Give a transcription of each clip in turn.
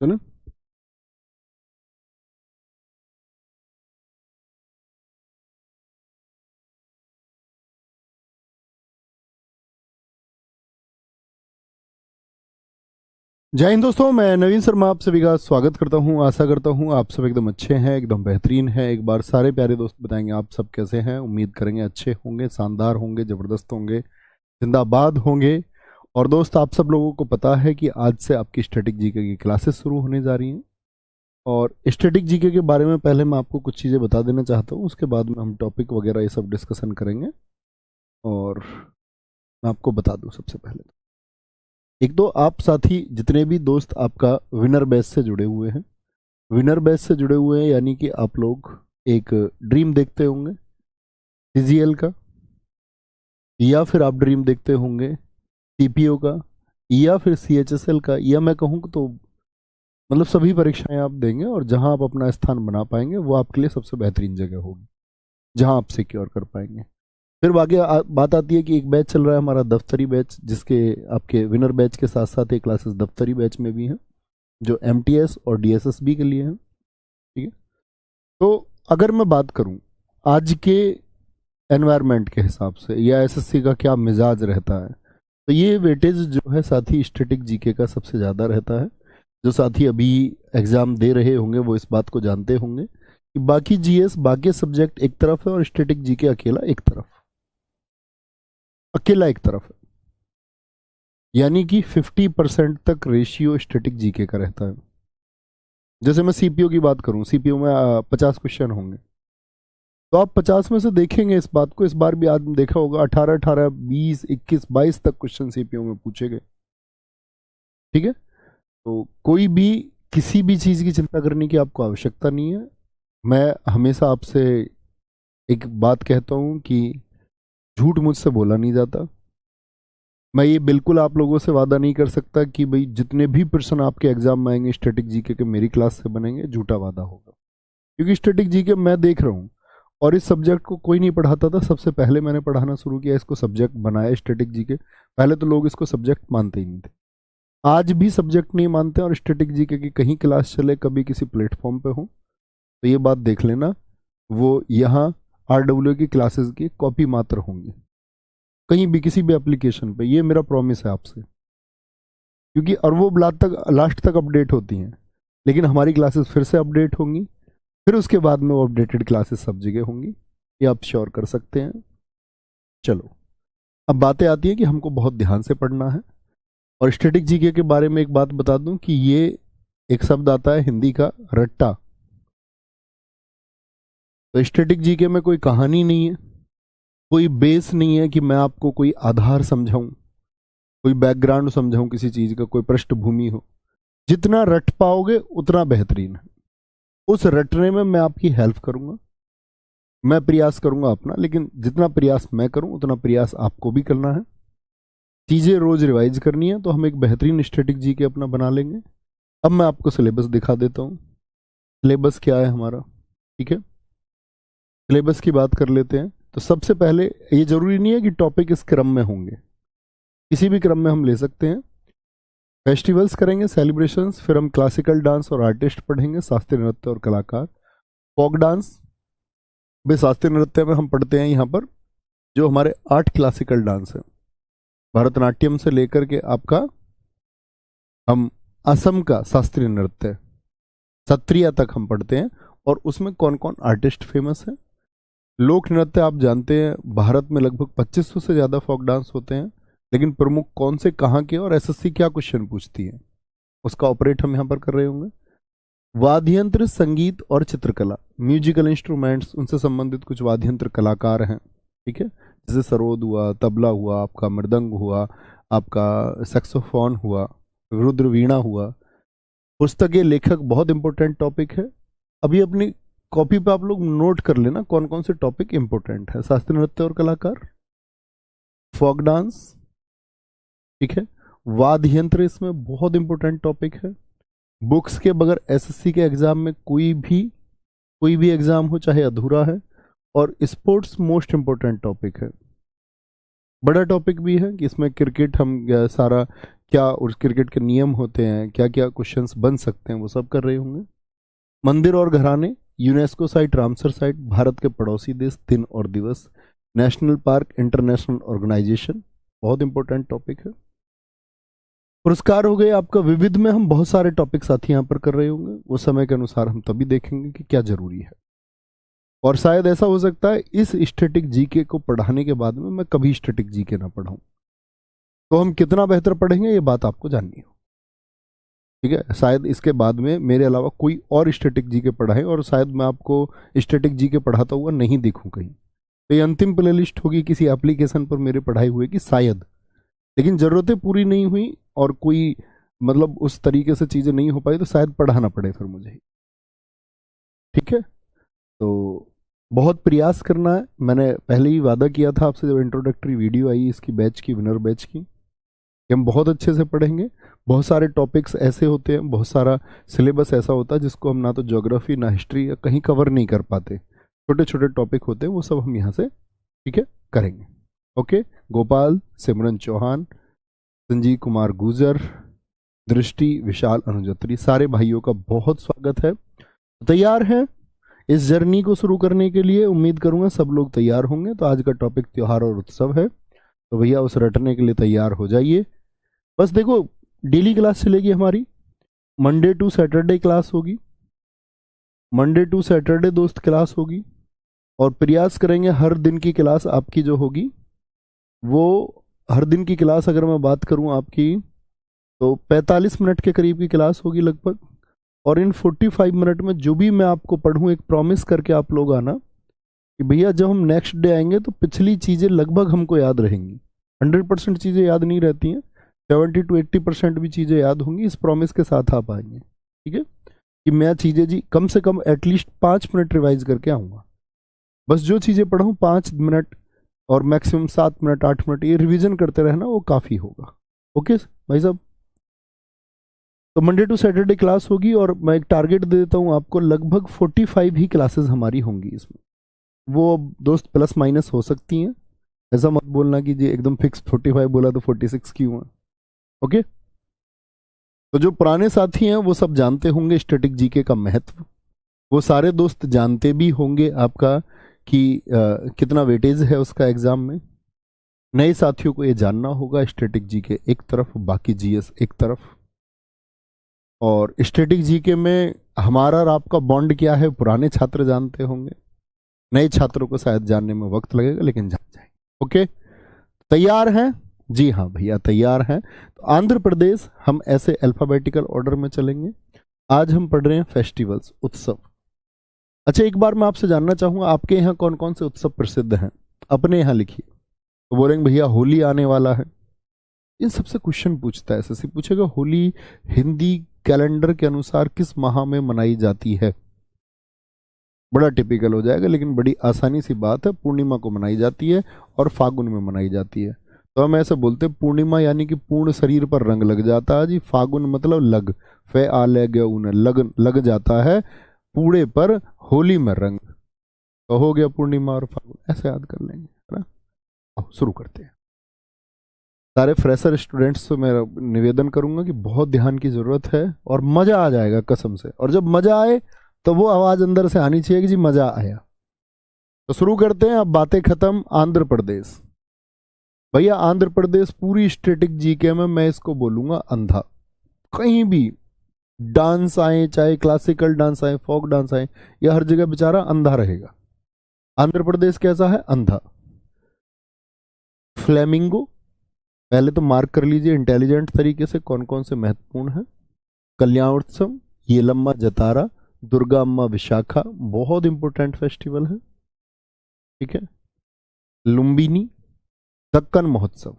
है ना। जय हिंद दोस्तों, मैं नवीन शर्मा आप सभी का स्वागत करता हूं। आशा करता हूं आप सब एकदम अच्छे हैं, एकदम बेहतरीन हैं। एक बार सारे प्यारे दोस्त बताएंगे आप सब कैसे हैं। उम्मीद करेंगे अच्छे होंगे, शानदार होंगे, ज़बरदस्त होंगे, जिंदाबाद होंगे। और दोस्त, आप सब लोगों को पता है कि आज से आपकी स्टैटिक जीके की क्लासेस शुरू होने जा रही हैं। और स्टैटिक जीके के बारे में पहले मैं आपको कुछ चीज़ें बता देना चाहता हूँ, उसके बाद में हम टॉपिक वगैरह ये सब डिस्कशन करेंगे। और मैं आपको बता दूँ सबसे पहले तो, एक तो आप साथी जितने भी दोस्त आपका विनर बैच से जुड़े हुए हैं, विनर बैच से जुड़े हुए हैं यानी कि आप लोग एक ड्रीम देखते होंगे सीजीएल का, या फिर आप ड्रीम देखते होंगे सीपीओ का, या फिर सीएचएसएल का, या मैं कहूँ तो मतलब सभी परीक्षाएं आप देंगे और जहां आप अपना स्थान बना पाएंगे वो आपके लिए सबसे बेहतरीन जगह होगी, जहां आप सिक्योर कर पाएंगे। फिर आगे बात आती है कि एक बैच चल रहा है हमारा दफ्तरी बैच, जिसके आपके विनर बैच के साथ साथ एक क्लासेस दफ्तरी बैच में भी हैं, जो एमटीएस और डीएसएसबी के लिए हैं। ठीक है। तो अगर मैं बात करूं आज के एनवायरनमेंट के हिसाब से या एसएससी का क्या मिजाज रहता है, तो ये वेटेज जो है साथी स्टैटिक जीके का सबसे ज़्यादा रहता है। जो साथी अभी एग्ज़ाम दे रहे होंगे वो इस बात को जानते होंगे कि बाकी जीएस बाकी सब्जेक्ट एक तरफ है और स्टैटिक जीके अकेला एक तरफ, अकेला एक तरफ है। यानी कि 50% तक रेशियो स्टैटिक जीके का रहता है। जैसे मैं सीपीओ की बात करूं, सीपीओ में 50 क्वेश्चन होंगे, तो आप 50 में से देखेंगे इस बात को, इस बार भी आपने देखा होगा 18 18 20 21 22 तक क्वेश्चन सीपीओ में पूछे गए। ठीक है। तो कोई भी किसी भी चीज़ की चिंता करने की आपको आवश्यकता नहीं है। मैं हमेशा आपसे एक बात कहता हूँ कि झूठ मुझसे बोला नहीं जाता। मैं ये बिल्कुल आप लोगों से वादा नहीं कर सकता कि भाई जितने भी प्रश्न आपके एग्जाम में आएंगे स्टैटिक जीके के मेरी क्लास से बनेंगे, झूठा वादा होगा। क्योंकि स्टैटिक जीके मैं देख रहा हूँ और इस सब्जेक्ट को कोई नहीं पढ़ाता था, सबसे पहले मैंने पढ़ाना शुरू किया, इसको सब्जेक्ट बनाया स्टैटिक जीके। पहले तो लोग इसको सब्जेक्ट मानते ही नहीं थे, आज भी सब्जेक्ट नहीं मानते। और स्टैटिक जीके की कहीं क्लास चले, कभी किसी प्लेटफॉर्म पे हो, तो ये बात देख लेना, वो यहाँ आरडब्ल्यू की क्लासेस की कॉपी मात्र होंगी, कहीं भी किसी भी एप्लीकेशन पे, ये मेरा प्रॉमिस है आपसे। क्योंकि और वो लास्ट तक अपडेट होती हैं, लेकिन हमारी क्लासेस फिर से अपडेट होंगी, फिर उसके बाद में वो अपडेटेड क्लासेस सब जगह होंगी, ये आप श्योर कर सकते हैं। चलो, अब बातें आती हैं कि हमको बहुत ध्यान से पढ़ना है। और स्टैटिक जीके के बारे में एक बात बता दूं कि ये एक शब्द आता है हिंदी का, रट्टा। तो स्टैटिक जीके में कोई कहानी नहीं है, कोई बेस नहीं है कि मैं आपको कोई आधार समझाऊं, कोई बैकग्राउंड समझाऊं किसी चीज का, कोई पृष्ठभूमि हो। जितना रट पाओगे उतना बेहतरीन है। उस रटने में मैं आपकी हेल्प करूंगा, मैं प्रयास करूंगा अपना, लेकिन जितना प्रयास मैं करूं उतना प्रयास आपको भी करना है। चीजें रोज रिवाइज करनी है, तो हम एक बेहतरीन स्ट्रेटेजी जी के अपना बना लेंगे। अब मैं आपको सिलेबस दिखा देता हूँ, सिलेबस क्या है हमारा। ठीक है, सिलेबस की बात कर लेते हैं। तो सबसे पहले, ये जरूरी नहीं है कि टॉपिक इस क्रम में होंगे, किसी भी क्रम में हम ले सकते हैं। फेस्टिवल्स करेंगे, सेलिब्रेशंस, फिर हम क्लासिकल डांस और आर्टिस्ट पढ़ेंगे, शास्त्रीय नृत्य और कलाकार। फोक डांस, भाई शास्त्रीय नृत्य में हम पढ़ते हैं यहाँ पर जो हमारे 8 क्लासिकल डांस हैं, भरतनाट्यम से लेकर के आपका हम असम का शास्त्रीय नृत्य सत्रिया तक हम पढ़ते हैं। और उसमें कौन कौन आर्टिस्ट फेमस है। लोक नृत्य आप जानते हैं, भारत में लगभग 2500 से ज़्यादा फोक डांस होते हैं, लेकिन प्रमुख कौन से कहाँ के, और एसएससी क्या क्वेश्चन पूछती है, उसका ऑपरेट हम यहाँ पर कर रहे होंगे। वाद्य यंत्र, संगीत और चित्रकला, म्यूजिकल इंस्ट्रूमेंट्स, उनसे संबंधित कुछ वाद्य यंत्र कलाकार हैं। ठीक है, जैसे सरोद हुआ, तबला हुआ, आपका मृदंग हुआ, आपका सेक्सोफोन हुआ, रुद्र वीणा हुआ। पुस्तकें, लेखक बहुत इंपॉर्टेंट टॉपिक है। अभी अपनी कॉपी पे आप लोग नोट कर लेना कौन कौन से टॉपिक इंपॉर्टेंट है। शास्त्रीय नृत्य और कलाकार, फोक डांस, ठीक है, वाद्य यंत्र इसमें बहुत इंपॉर्टेंट टॉपिक है। बुक्स के बगैर एसएससी के एग्जाम में कोई भी एग्जाम हो चाहे अधूरा है। और स्पोर्ट्स मोस्ट इंपॉर्टेंट टॉपिक है। बड़ा टॉपिक भी है कि इसमें क्रिकेट हम सारा क्या और क्रिकेट के नियम होते हैं, क्या क्या क्वेश्चंस बन सकते हैं, वो सब कर रहे होंगे। मंदिर और घराने, UNESCO site, Ramsar site, Bharat के पड़ोसी देश, दिन और दिवस, नेशनल पार्क, इंटरनेशनल ऑर्गेनाइजेशन, बहुत इंपॉर्टेंट टॉपिक है। पुरस्कार हो गए आपका विविध में, हम बहुत सारे टॉपिक साथ यहाँ पर कर रहे होंगे, वो समय के अनुसार हम तभी देखेंगे कि क्या जरूरी है। और शायद ऐसा हो सकता है इस स्टैटिक जीके को पढ़ाने के बाद में मैं कभी स्टैटिक जीके ना पढ़ाऊं, तो हम कितना बेहतर पढ़ेंगे ये बात आपको जाननी हो। ठीक है, शायद इसके बाद में मेरे अलावा कोई और स्टैटिक जीके पढ़ाए और शायद मैं आपको स्टैटिक जीके पढ़ाता हुआ नहीं देखूं कहीं, तो ये अंतिम प्लेलिस्ट होगी किसी एप्लीकेशन पर मेरे पढ़ाई हुए की शायद, लेकिन ज़रूरतें पूरी नहीं हुई और कोई मतलब उस तरीके से चीज़ें नहीं हो पाई तो शायद पढ़ाना पड़े फिर मुझे। ठीक है, तो बहुत प्रयास करना है। मैंने पहले ही वादा किया था आपसे जब इंट्रोडक्टरी वीडियो आई इसकी बैच की, विनर बैच की, कि हम बहुत अच्छे से पढ़ेंगे। बहुत सारे टॉपिक्स ऐसे होते हैं, बहुत सारा सिलेबस ऐसा होता है जिसको हम ना तो ज्योग्राफी ना हिस्ट्री या कहीं कवर नहीं कर पाते, छोटे छोटे टॉपिक होते हैं, वो सब हम यहाँ से ठीक है करेंगे। ओके, गोपाल, सिमरन चौहान, संजीव कुमार गुजर, दृष्टि, विशाल अनुजत्री, सारे भाइयों का बहुत स्वागत है। तैयार हैं इस जर्नी को शुरू करने के लिए? उम्मीद करूंगा सब लोग तैयार होंगे। तो आज का टॉपिक त्योहार और उत्सव है, तो भैया उस रटने के लिए तैयार हो जाइए। बस देखो, डेली क्लास चलेगी हमारी, मंडे टू सैटरडे क्लास होगी, मंडे टू सैटरडे दोस्त क्लास होगी, और प्रयास करेंगे हर दिन की क्लास आपकी जो होगी वो, हर दिन की क्लास अगर मैं बात करूं आपकी तो 45 मिनट के करीब की क्लास होगी लगभग, और इन 45 मिनट में जो भी मैं आपको पढ़ूं एक प्रॉमिस करके आप लोग आना कि भैया जब हम नेक्स्ट डे आएंगे तो पिछली चीज़ें लगभग हमको याद रहेंगी। 100% चीज़ें याद नहीं रहती हैं, 70 to 80% भी चीज़ें याद होंगी, इस प्रॉमिस के साथ आप आएंगे। ठीक है, कि मैं चीज़ें जी कम से कम एटलीस्ट 5 मिनट रिवाइज करके आऊँगा। बस जो चीज़ें पढ़ूँ 5 मिनट और मैक्सिमम 7 मिनट 8 मिनट ये रिवीजन करते रहना, वो काफ़ी होगा। ओके भाई साहब, तो मंडे टू सैटरडे क्लास होगी, और मैं एक टारगेट दे देता हूँ आपको, लगभग 45 ही क्लासेस हमारी होंगी इसमें। वो दोस्त प्लस माइनस हो सकती हैं, ऐसा मत बोलना कि जी एकदम फिक्स 45 बोला तो 46 क्यों है। ओके, तो जो पुराने साथी हैं वो सब जानते होंगे स्टैटिक जीके का महत्व, वो सारे दोस्त जानते भी होंगे आपका कि कितना वेटेज है उसका एग्जाम में। नए साथियों को ये जानना होगा, स्टैटिक जीके एक तरफ, बाकी जीएस एक तरफ। और स्टैटिक जीके में हमारा और आपका बॉन्ड क्या है पुराने छात्र जानते होंगे, नए छात्रों को शायद जानने में वक्त लगेगा लेकिन जान जाएंगे। ओके, तैयार हैं? जी हाँ भैया तैयार हैं। तो आंध्र प्रदेश, हम ऐसे अल्फाबेटिकल ऑर्डर में चलेंगे। आज हम पढ़ रहे हैं फेस्टिवल्स, उत्सव। अच्छा, एक बार मैं आपसे जानना चाहूंगा आपके यहाँ कौन कौन से उत्सव प्रसिद्ध हैं, अपने यहाँ लिखिए। तो बोलेंगे भैया होली आने वाला है, इन सबसे क्वेश्चन पूछता है, ऐसे पूछेगा होली हिंदी कैलेंडर के अनुसार किस माह में मनाई जाती है। बड़ा टिपिकल हो जाएगा लेकिन बड़ी आसानी सी बात है, पूर्णिमा को मनाई जाती है और फागुन में मनाई जाती है। तो हम ऐसे बोलते हैं पूर्णिमा यानी कि पूर्ण शरीर पर रंग लग जाता है जी, फागुन मतलब लग, फे आ लग लग लग जाता है पूरे पर होली में रंग, तो हो गया पूर्णिमा और फागुन, ऐसे याद कर लेंगे, है ना। अब शुरू करते हैं। सारे फ्रेशर स्टूडेंट्स से मैं निवेदन करूंगा कि बहुत ध्यान की जरूरत है और मजा आ जाएगा कसम से, और जब मजा आए तो वो आवाज अंदर से आनी चाहिए कि जी मजा आया। तो शुरू करते हैं, अब बातें खत्म। आंध्र प्रदेश, भैया आंध्र प्रदेश पूरी स्टैटिक जीके में मैं इसको बोलूंगा अंधा। कहीं भी डांस आए, चाहे क्लासिकल डांस आए, फोक डांस आए, या हर जगह बेचारा अंधा रहेगा। आंध्र प्रदेश कैसा है? अंधा। फ्लेमिंगो, पहले तो मार्क कर लीजिए इंटेलिजेंट तरीके से कौन कौन से महत्वपूर्ण है। कल्याणोत्सव, येलम्मा जतारा, दुर्गा अम्मा विशाखा, बहुत इंपॉर्टेंट फेस्टिवल है। ठीक है, लुम्बिनी, दक्कन महोत्सव।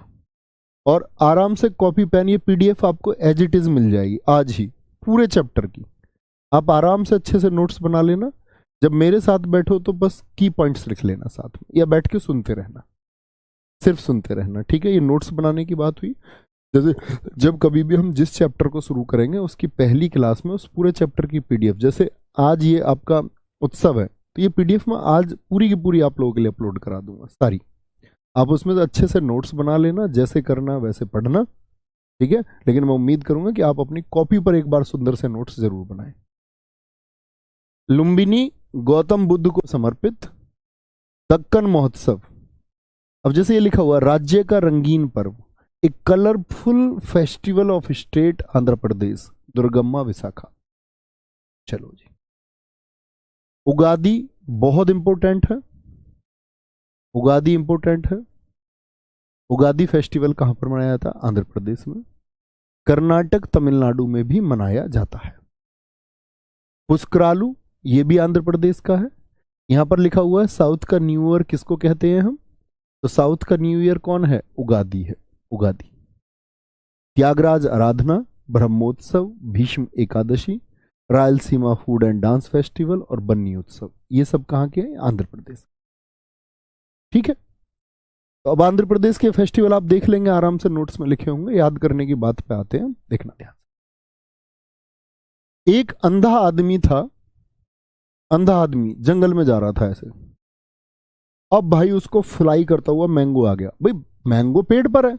और आराम से कॉपी पेन, ये पीडीएफ आपको एज इट इज मिल जाएगी आज ही पूरे चैप्टर की। आप आराम से अच्छे से नोट्स बना लेना, जब मेरे साथ बैठो तो बस की पॉइंट्स लिख लेना साथ में, या बैठ के सुनते रहना, सिर्फ सुनते रहना। ठीक है, ये नोट्स बनाने की बात हुई। जैसे जब कभी भी हम जिस चैप्टर को शुरू करेंगे उसकी पहली क्लास में उस पूरे चैप्टर की पीडीएफ, जैसे आज ये आपका उत्सव है तो ये पीडीएफ में आज पूरी की पूरी आप लोगों के लिए अपलोड करा दूंगा सारी। आप उसमें से अच्छे से नोट्स बना लेना, जैसे करना वैसे पढ़ना, ठीक है। लेकिन मैं उम्मीद करूंगा कि आप अपनी कॉपी पर एक बार सुंदर से नोट्स जरूर बनाएं। लुम्बिनी गौतम बुद्ध को समर्पित दक्कन महोत्सव। अब जैसे ये लिखा हुआ, राज्य का रंगीन पर्व, एक colourful festival of state Andhra Pradesh, Durgamma Vishakha. चलो जी, उगादी बहुत इंपॉर्टेंट है, उगादी इंपॉर्टेंट है। उगादी फेस्टिवल कहां पर मनाया जाता है? आंध्र प्रदेश में। कर्नाटक तमिलनाडु में भी मनाया जाता है। पुस्करालू, ये भी आंध्र प्रदेश का है। यहां पर लिखा हुआ है साउथ का न्यू ईयर किसको कहते हैं हम? तो साउथ का न्यू ईयर कौन है? उगादी है, Ugadi. Tyagaraja Aradhana, Brahmotsav, Bhishma Ekadashi, Rayalaseema food and dance festival और बन्नी उत्सव, ये सब कहां के हैं? आंध्र प्रदेश। ठीक है, तो अब आंध्र प्रदेश के फेस्टिवल आप देख लेंगे, आराम से नोट्स में लिखे होंगे। याद करने की बात पे आते हैं, देखना ध्यान। एक अंधा आदमी था, अंधा आदमी जंगल में जा रहा था ऐसे। अब भाई उसको फ्लाई करता हुआ मैंगो आ गया। भाई मैंगो पेड़ पर है,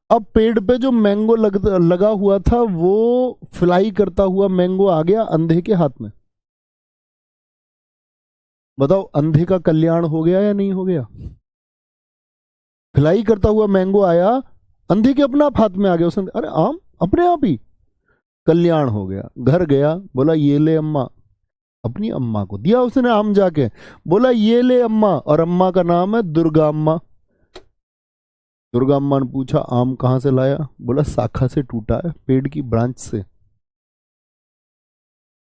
अब पेड़ पे जो मैंगो लगा हुआ था वो फ्लाई करता हुआ मैंगो आ गया अंधे के हाथ में। बताओ अंधे का कल्याण हो गया या नहीं हो गया? फ्लाई करता हुआ मैंगो आया, अंधे के अपना आप हाथ में आ गया, उसने अरे आम अपने आप ही, कल्याण हो गया। घर गया, बोला ये ले अम्मा, अपनी अम्मा को दिया उसने आम, जाके बोला ये ले अम्मा, और अम्मा का नाम है दुर्गा अम्मा। दुर्गा अम्मा ने पूछा आम कहां से लाया? बोला शाखा से टूटा है, पेड़ की ब्रांच से,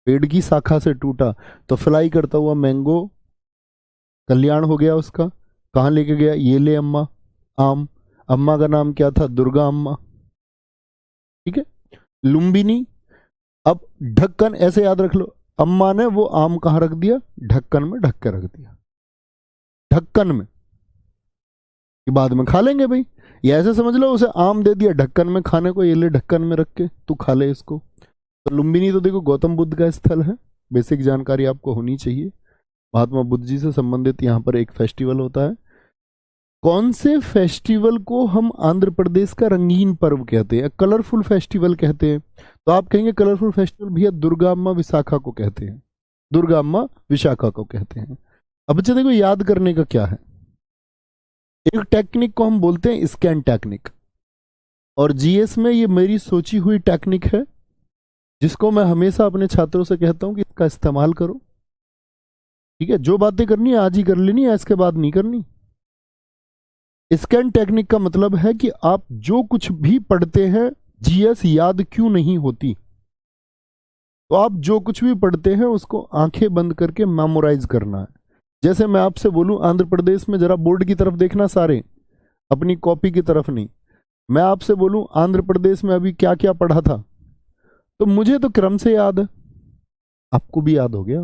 पेड़ की शाखा से टूटा। तो फ्लाई करता हुआ मैंगो, कल्याण हो गया उसका। कहां लेके गया? ये ले अम्मा, आम। अम्मा का नाम क्या था? दुर्गा अम्मा। ठीक है। लुम्बिनी, अब ढक्कन ऐसे याद रख लो, अम्मा ने वो आम कहां रख दिया? ढक्कन में ढक के रख दिया, ढक्कन में, कि बाद में खा लेंगे भाई। या ऐसे समझ लो उसे आम दे दिया ढक्कन में खाने को, ये ले ढक्कन में रख के तू खा ले इसको। तो लुम्बिनी तो देखो गौतम बुद्ध का स्थल है, बेसिक जानकारी आपको होनी चाहिए। महात्मा बुद्ध जी से संबंधित यहाँ पर एक फेस्टिवल होता है। कौन से फेस्टिवल को हम आंध्र प्रदेश का रंगीन पर्व कहते हैं, कलरफुल फेस्टिवल कहते हैं? तो आप कहेंगे कलरफुल फेस्टिवल भैया दुर्गा अम्मा विशाखा को कहते हैं, दुर्गा अम्मा विशाखा को कहते हैं। अब बच्चे देखो याद करने का क्या है, एक टेक्निक को हम बोलते हैं स्कैन टेक्निक, और जीएस में ये मेरी सोची हुई टेक्निक है, जिसको मैं हमेशा अपने छात्रों से कहता हूं कि इसका इस्तेमाल करो। ठीक है, जो बातें करनी है आज ही कर लेनी है, इसके बाद नहीं करनी। स्कैन टेक्निक का मतलब है कि आप जो कुछ भी पढ़ते हैं, जीएस याद क्यों नहीं होती, तो आप जो कुछ भी पढ़ते हैं उसको आंखें बंद करके मेमोराइज करना है। जैसे मैं आपसे बोलूं आंध्र प्रदेश में, जरा बोर्ड की तरफ देखना सारे, अपनी कॉपी की तरफ नहीं। मैं आपसे बोलूं आंध्र प्रदेश में अभी क्या क्या पढ़ा था, तो मुझे तो क्रम से याद है, आपको भी याद हो गया।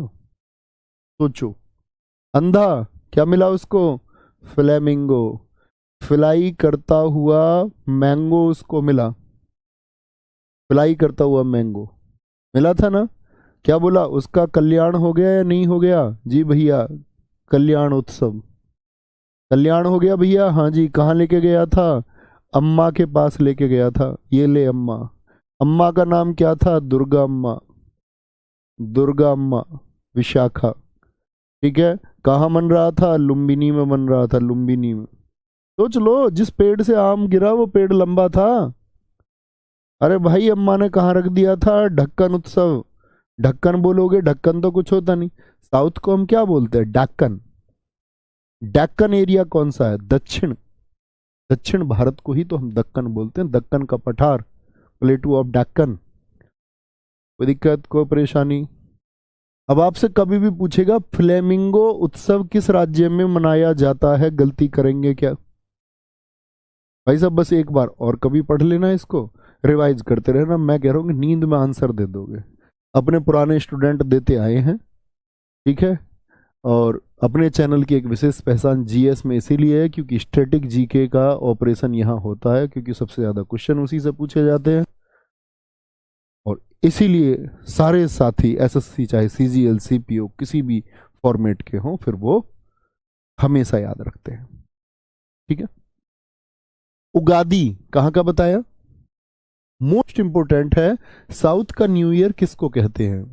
सोचो, अंधा क्या मिला उसको? फ्लेमिंगो। फ्लाई करता हुआ मैंगो उसको मिला, फ्लाई करता हुआ मैंगो मिला था ना? क्या बोला? उसका कल्याण हो गया या नहीं हो गया? जी भैया, कल्याण उत्सव, कल्याण हो गया भैया। हाँ जी, कहाँ लेके गया था? अम्मा के पास लेके गया था, ये ले अम्मा। अम्मा का नाम क्या था? दुर्गा अम्मा, दुर्गा अम्मा विशाखा। ठीक है, कहाँ मन रहा था? लुम्बिनी में मन रहा था, लुम्बिनी में। सोच लो, जिस पेड़ से आम गिरा वो पेड़ लंबा था। अरे भाई अम्मा ने कहाँ रख दिया था? ढक्कन उत्सव। ढक्कन बोलोगे, ढक्कन तो कुछ होता नहीं। साउथ को हम क्या बोलते हैं? डेक्कन। डेक्कन एरिया कौन सा है? दक्षिण, दक्षिण भारत को ही तो हम दक्कन बोलते हैं, दक्कन का पठार, प्लेटू ऑफ डेक्कन। कोई दिक्कत, कोई परेशानी? अब आपसे कभी भी पूछेगा फ्लेमिंगो उत्सव किस राज्य में मनाया जाता है, गलती करेंगे क्या? भाई साहब बस एक बार और कभी पढ़ लेना, इसको रिवाइज करते रहना। मैं कह रहा हूँ नींद में आंसर दे दोगे, अपने पुराने स्टूडेंट देते आए हैं। ठीक है, और अपने चैनल की एक विशेष पहचान जीएस में इसीलिए है क्योंकि स्टैटिक जीके का ऑपरेशन यहाँ होता है, क्योंकि सबसे ज़्यादा क्वेश्चन उसी से पूछे जाते हैं। और इसीलिए सारे साथी एसएससी चाहे सीजीएल सीपीओ किसी भी फॉर्मेट के हों, फिर वो हमेशा याद रखते हैं। ठीक है। उगादी कहाँ का बताया? मोस्ट इंपोर्टेंट है, साउथ का न्यू ईयर किसको कहते हैं?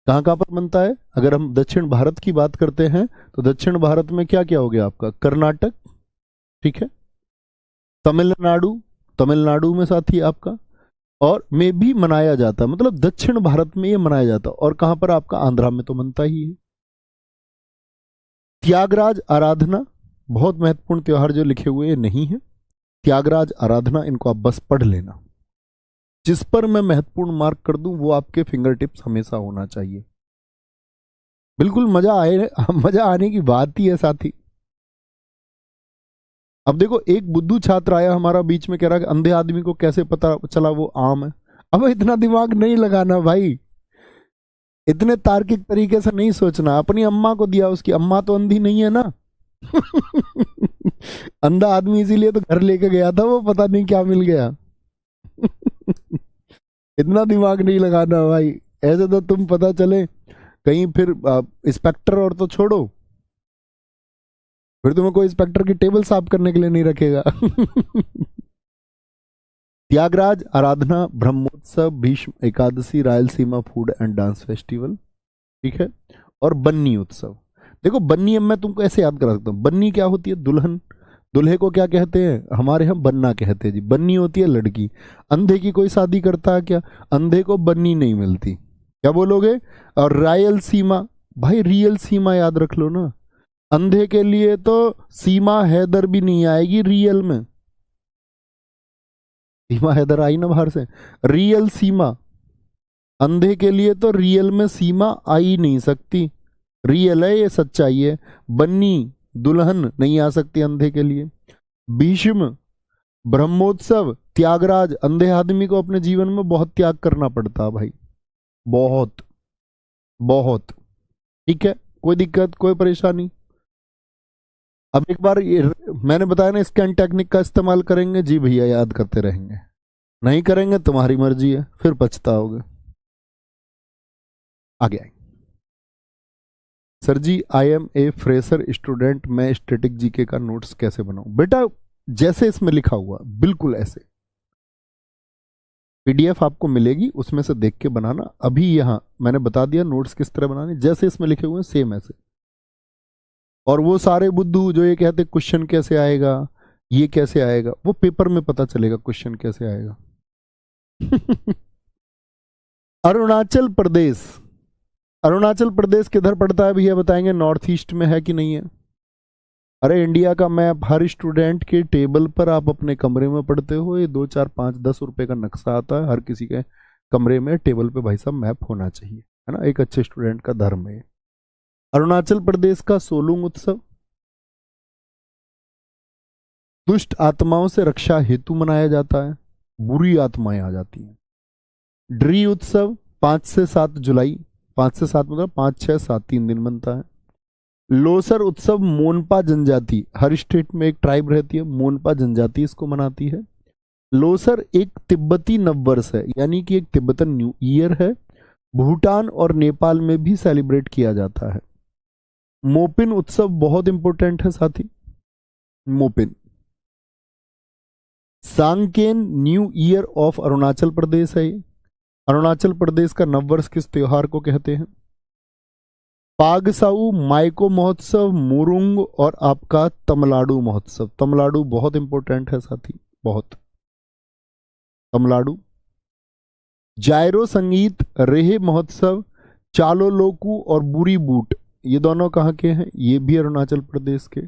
कहाँ कहाँ पर बनता है? अगर हम दक्षिण भारत की बात करते हैं तो दक्षिण भारत में क्या क्या हो गया आपका? कर्नाटक, ठीक है, तमिलनाडु, तमिलनाडु में साथी आपका, और में भी मनाया जाता है, मतलब दक्षिण भारत में ये मनाया जाता है। और कहां पर आपका? आंध्रा में तो मनता ही है। त्यागराज आराधना, बहुत महत्वपूर्ण त्योहार जो लिखे हुए नहीं है, त्यागराज आराधना, इनको आप बस पढ़ लेना। जिस पर मैं महत्वपूर्ण मार्क कर दूं वो आपके फिंगर टिप्स हमेशा होना चाहिए। बिल्कुल मजा आए, मजा आने की बात ही है साथी। अब देखो, एक बुद्धू छात्र आया हमारा बीच में, कह रहा कि अंधे आदमी को कैसे पता चला वो आम है। अब इतना दिमाग नहीं लगाना भाई, इतने तार्किक तरीके से नहीं सोचना। अपनी अम्मा को दिया, उसकी अम्मा तो अंधी नहीं है ना। अंधा आदमी इसीलिए तो घर लेके गया था, वो पता नहीं क्या मिल गया। इतना दिमाग नहीं लगाना भाई, ऐसे तो तुम पता चले कहीं फिर इंस्पेक्टर और तो छोड़ो, फिर तुम्हें कोई इंस्पेक्टर की टेबल साफ करने के लिए नहीं रखेगा। Tyagaraja Aradhana, Brahmotsav, Bhishma Ekadashi, Rayalaseema food and dance festival, ठीक है, और बन्नी उत्सव। देखो बन्नी, अब मैं तुमको ऐसे याद करा सकता हूँ, बन्नी क्या होती है? दुल्हन। दूल्हे को क्या कहते हैं? हमारे यहाँ बन्ना कहते हैं जी। बन्नी होती है लड़की। अंधे की कोई शादी करता है क्या? अंधे को बन्नी नहीं मिलती, क्या बोलोगे? और रायल सीमा, भाई रियल सीमा याद रख लो ना। अंधे के लिए तो सीमा हैदर भी नहीं आएगी रियल में। सीमा हैदर आई ना बाहर से, रियल सीमा। अंधे के लिए तो रियल में सीमा आ ही नहीं सकती, रियल है ये, सच्चाई है। बन्नी दुल्हन नहीं आ सकती अंधे के लिए। भीष्म, ब्रह्मोत्सव, त्यागराज, अंधे आदमी को अपने जीवन में बहुत त्याग करना पड़ता है भाई, बहुत बहुत। ठीक है, कोई दिक्कत, कोई परेशानी? अब एक बार ये मैंने बताया ना, स्कैन टेक्निक का इस्तेमाल करेंगे जी भैया, याद करते रहेंगे। नहीं करेंगे तुम्हारी मर्जी है, फिर पछताओगे। आगे आए। Sir ji I am a fresher student, मैं स्टैटिक जीके का नोट्स कैसे बनाऊं? बेटा जैसे इसमें लिखा हुआ बिल्कुल ऐसे, पीडीएफ आपको मिलेगी, उसमें से देख के बनाना। अभी यहां मैंने बता दिया नोट्स किस तरह बनाने, जैसे इसमें लिखे हुए हैं सेम ऐसे। और वो सारे बुद्धू जो ये कहते क्वेश्चन कैसे आएगा, ये कैसे आएगा, वो पेपर में पता चलेगा क्वेश्चन कैसे आएगा। अरुणाचल प्रदेश, अरुणाचल प्रदेश किधर पड़ता है भैया बताएंगे? नॉर्थ ईस्ट में है कि नहीं है? अरे इंडिया का मैप हर स्टूडेंट के टेबल पर आप अपने कमरे में पढ़ते हो, ये 2 4 5 10 रुपए का नक्शा आता है, हर किसी के कमरे में टेबल पे भाई साहब मैप होना चाहिए, है ना, एक अच्छे स्टूडेंट का धर्म है। अरुणाचल प्रदेश का सोलुंग उत्सव दुष्ट आत्माओं से रक्षा हेतु मनाया जाता है, बुरी आत्माएं आ जाती हैं। ड्री उत्सव 5 से 7 जुलाई, 5 से 7 मतलब 5 6 7 3 दिन बनता है। लोसर उत्सव मोनपा जनजाति, हर स्टेट में एक ट्राइब रहती है, मोनपा जनजाति इसको मनाती है। लोसर एक तिब्बती नववर्ष है, यानी कि एक तिब्बतन न्यू ईयर है, भूटान और नेपाल में भी सेलिब्रेट किया जाता है। मोपिन उत्सव बहुत इंपॉर्टेंट है साथी, Mopin. Sangken new year of Arunachal Pradesh है। अरुणाचल प्रदेश का नववर्ष किस त्योहार को कहते हैं? पागसाऊ, माइको महोत्सव, मुरुंग और आपका तमिलनाडु महोत्सव। तमिलनाडु बहुत इंपॉर्टेंट है साथी, बहुत। तमिलनाडु। जायरो संगीत, रेहे महोत्सव, चालो लोकू और बुरी बूट, ये दोनों कहाँ के हैं? ये भी अरुणाचल प्रदेश के।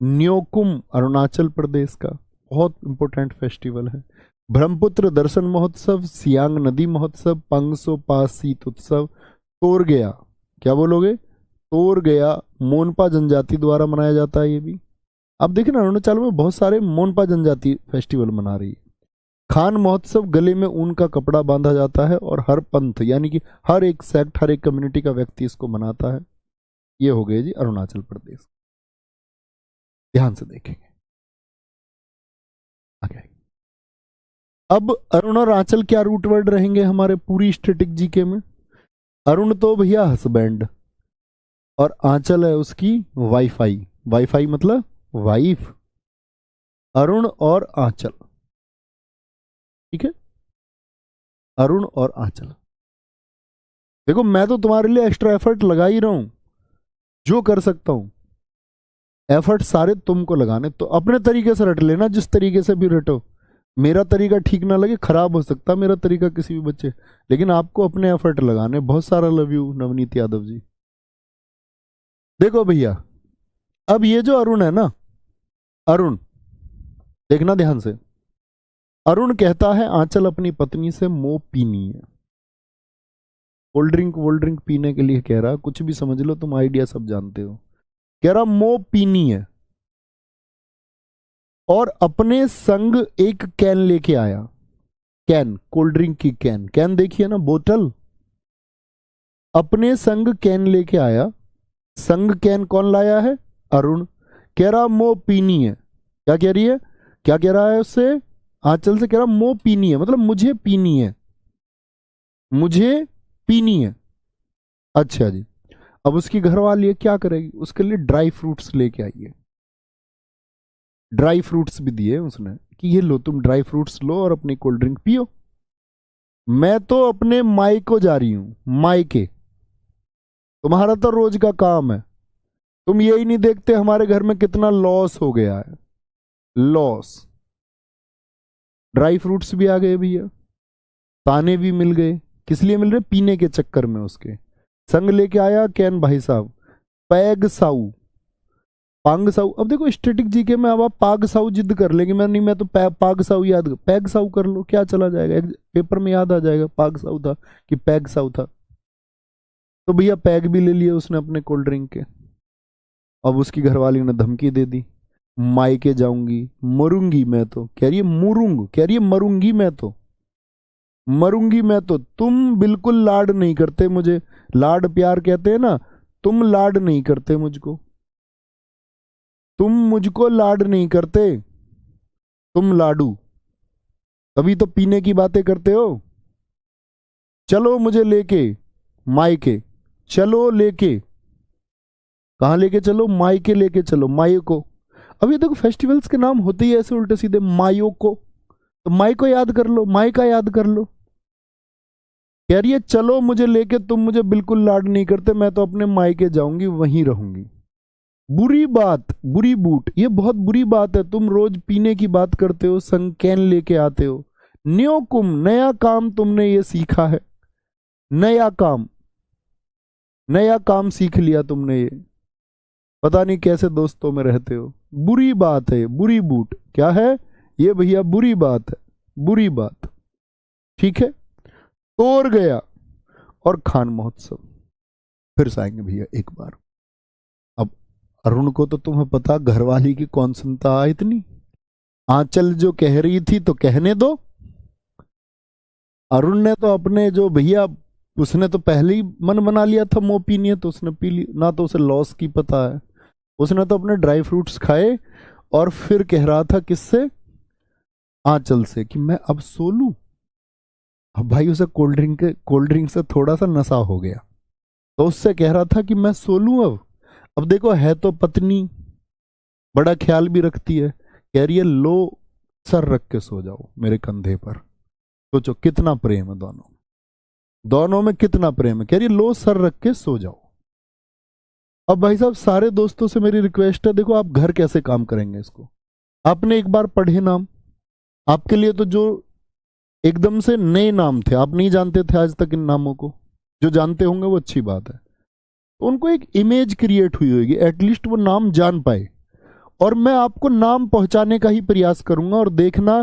न्योकुम अरुणाचल प्रदेश का बहुत इंपॉर्टेंट फेस्टिवल है। ब्रह्मपुत्र दर्शन महोत्सव, सियांग नदी महोत्सव, पंगसो पास शीत उत्सव, तोर गया, क्या बोलोगे? तोर गया मोनपा जनजाति द्वारा मनाया जाता है ये भी। अब देखिए ना, अरुणाचल में बहुत सारे मोनपा जनजाति फेस्टिवल मना रही है। खान महोत्सव, गले में ऊन का कपड़ा बांधा जाता है और हर पंथ यानी कि हर एक सेक्ट, हर एक कम्युनिटी का व्यक्ति इसको मनाता है। ये हो गए जी अरुणाचल प्रदेश। ध्यान से देखेंगे आगे। अब अरुण और आंचल क्या रूट वर्ड रहेंगे हमारे पूरी स्टैटिक जीके में? अरुण तो भैया हस्बैंड, और आंचल है उसकी वाईफाई। वाईफाई मतलब वाइफ, अरुण और आंचल, ठीक है, अरुण और आंचल। देखो मैं तो तुम्हारे लिए एक्स्ट्रा एफर्ट लगा ही रहा हूं, जो कर सकता हूं एफर्ट सारे तुमको लगाने, तो अपने तरीके से रट लेना, जिस तरीके से भी रटो। मेरा तरीका ठीक ना लगे, खराब हो सकता मेरा तरीका किसी भी बच्चे, लेकिन आपको अपने एफर्ट लगाने। बहुत सारा लव यू नवनीत यादव जी। देखो भैया, अब ये जो अरुण है ना, अरुण, देखना ध्यान से, अरुण कहता है आंचल अपनी पत्नी से मोह पीनी है। कोल्ड ड्रिंक पीने के लिए कह रहा, कुछ भी समझ लो तुम, आइडिया सब जानते हो। कह रहा मोह पीनी है, और अपने संग एक कैन लेके आया। कैन, कोल्ड ड्रिंक की कैन, कैन देखिए ना, बोतल। अपने संग कैन लेके आया। संग कैन कौन लाया है? अरुण। कह रहा मोह पीनी है। क्या कह रही है? क्या कह रहा है उससे? आंचल से कह रहा मोह पीनी है, मतलब मुझे पीनी है, मुझे पीनी है। अच्छा जी, अब उसकी घरवाली क्या करेगी? उसके लिए ड्राई फ्रूट्स लेके आई है। ड्राई फ्रूट्स भी दिए उसने कि ये लो, तुम ड्राई फ्रूट्स लो और अपनी कोल्ड ड्रिंक पियो। मैं तो अपने माई को जा रही हूं, मायके। तुम्हारा तो रोज का काम है, तुम यही नहीं देखते हमारे घर में कितना लॉस हो गया है। लॉस। ड्राई फ्रूट्स भी आ गए भैया, ताने भी मिल गए। किस लिए मिल रहे? पीने के चक्कर में। उसके संग लेके आया कैन भाई साहब, पैग साऊ, पांग साऊ। अब देखो स्टैटिक जीके में अब आप पाग साऊ जिद कर लेंगे, मैं नहीं, मैं तो पाग साऊ याद, पैग साऊ कर लो, क्या चला जाएगा, पेपर में याद आ जाएगा पाग साऊ था कि पैग साऊ था। तो भैया पैग भी ले लिए उसने अपने कोल्ड ड्रिंक के। अब उसकी घरवाली ने धमकी दे दी, मायके जाऊंगी, मरूंगी मैं तो। कह रही है मुरूंग, कह रही है मरूंगी मैं तो, मरूंगी मैं तो। तुम बिल्कुल लाड नहीं करते मुझे, लाड प्यार कहते हैं ना, तुम लाड नहीं करते मुझको, तुम मुझको लाड नहीं करते, तुम लाडू। तभी तो पीने की बातें करते हो। चलो मुझे लेके मायके, चलो लेके, कहां लेके चलो? मायके लेके चलो, मायो को। अब ये देखो फेस्टिवल्स के नाम होते ही ऐसे उल्टे सीधे, मायो को, तो माई को याद कर लो, माई का याद कर लो। कह रही है चलो मुझे लेके, तुम मुझे बिल्कुल लाड नहीं करते, मैं तो अपने मायके जाऊंगी, वहीं रहूंगी। बुरी बात, बुरी बूट, ये बहुत बुरी बात है। तुम रोज पीने की बात करते हो, संकैन लेके आते हो। न्यो कुम, नया काम तुमने ये सीखा है, नया काम, नया काम सीख लिया तुमने ये, पता नहीं कैसे दोस्तों में रहते हो। बुरी बात है, बुरी बूट क्या है ये भैया? बुरी बात है, बुरी बात। ठीक है, तोड़ गया। और खान महोत्सव फिर से आएंगे भैया एक बार। अब अरुण को तो तुम्हें पता घरवाली की कौन सुनता इतनी, आंचल जो कह रही थी तो कहने दो। अरुण ने तो अपने जो भैया, उसने तो पहले ही मन बना लिया था मोह पीनी है, तो उसने पी ली ना, तो उसे लॉस की पता है। उसने तो अपने ड्राई फ्रूट्स खाए और फिर कह रहा था किससे? आंचल से, कि मैं अब सो लूं। अब भाई उसे कोल्ड ड्रिंक से थोड़ा सा नशा हो गया, तो उससे कह रहा था कि मैं सो लूं अब। अब देखो है तो पत्नी, बड़ा ख्याल भी रखती है। कह रही है लो सर रख के सो जाओ मेरे कंधे पर। सोचो कितना प्रेम है दोनों, दोनों में कितना प्रेम है। कह रही है लो सर रख के सो जाओ। अब भाई साहब सारे दोस्तों से मेरी रिक्वेस्ट है, देखो आप घर कैसे काम करेंगे इसको, आपने एक बार पढ़े नाम, आपके लिए तो जो एकदम से नए नाम थे, आप नहीं जानते थे आज तक इन नामों को, जो जानते होंगे वो अच्छी बात है, तो उनको एक इमेज क्रिएट हुई होगी, एटलीस्ट वो नाम जान पाए। और मैं आपको नाम पहुंचाने का ही प्रयास करूंगा, और देखना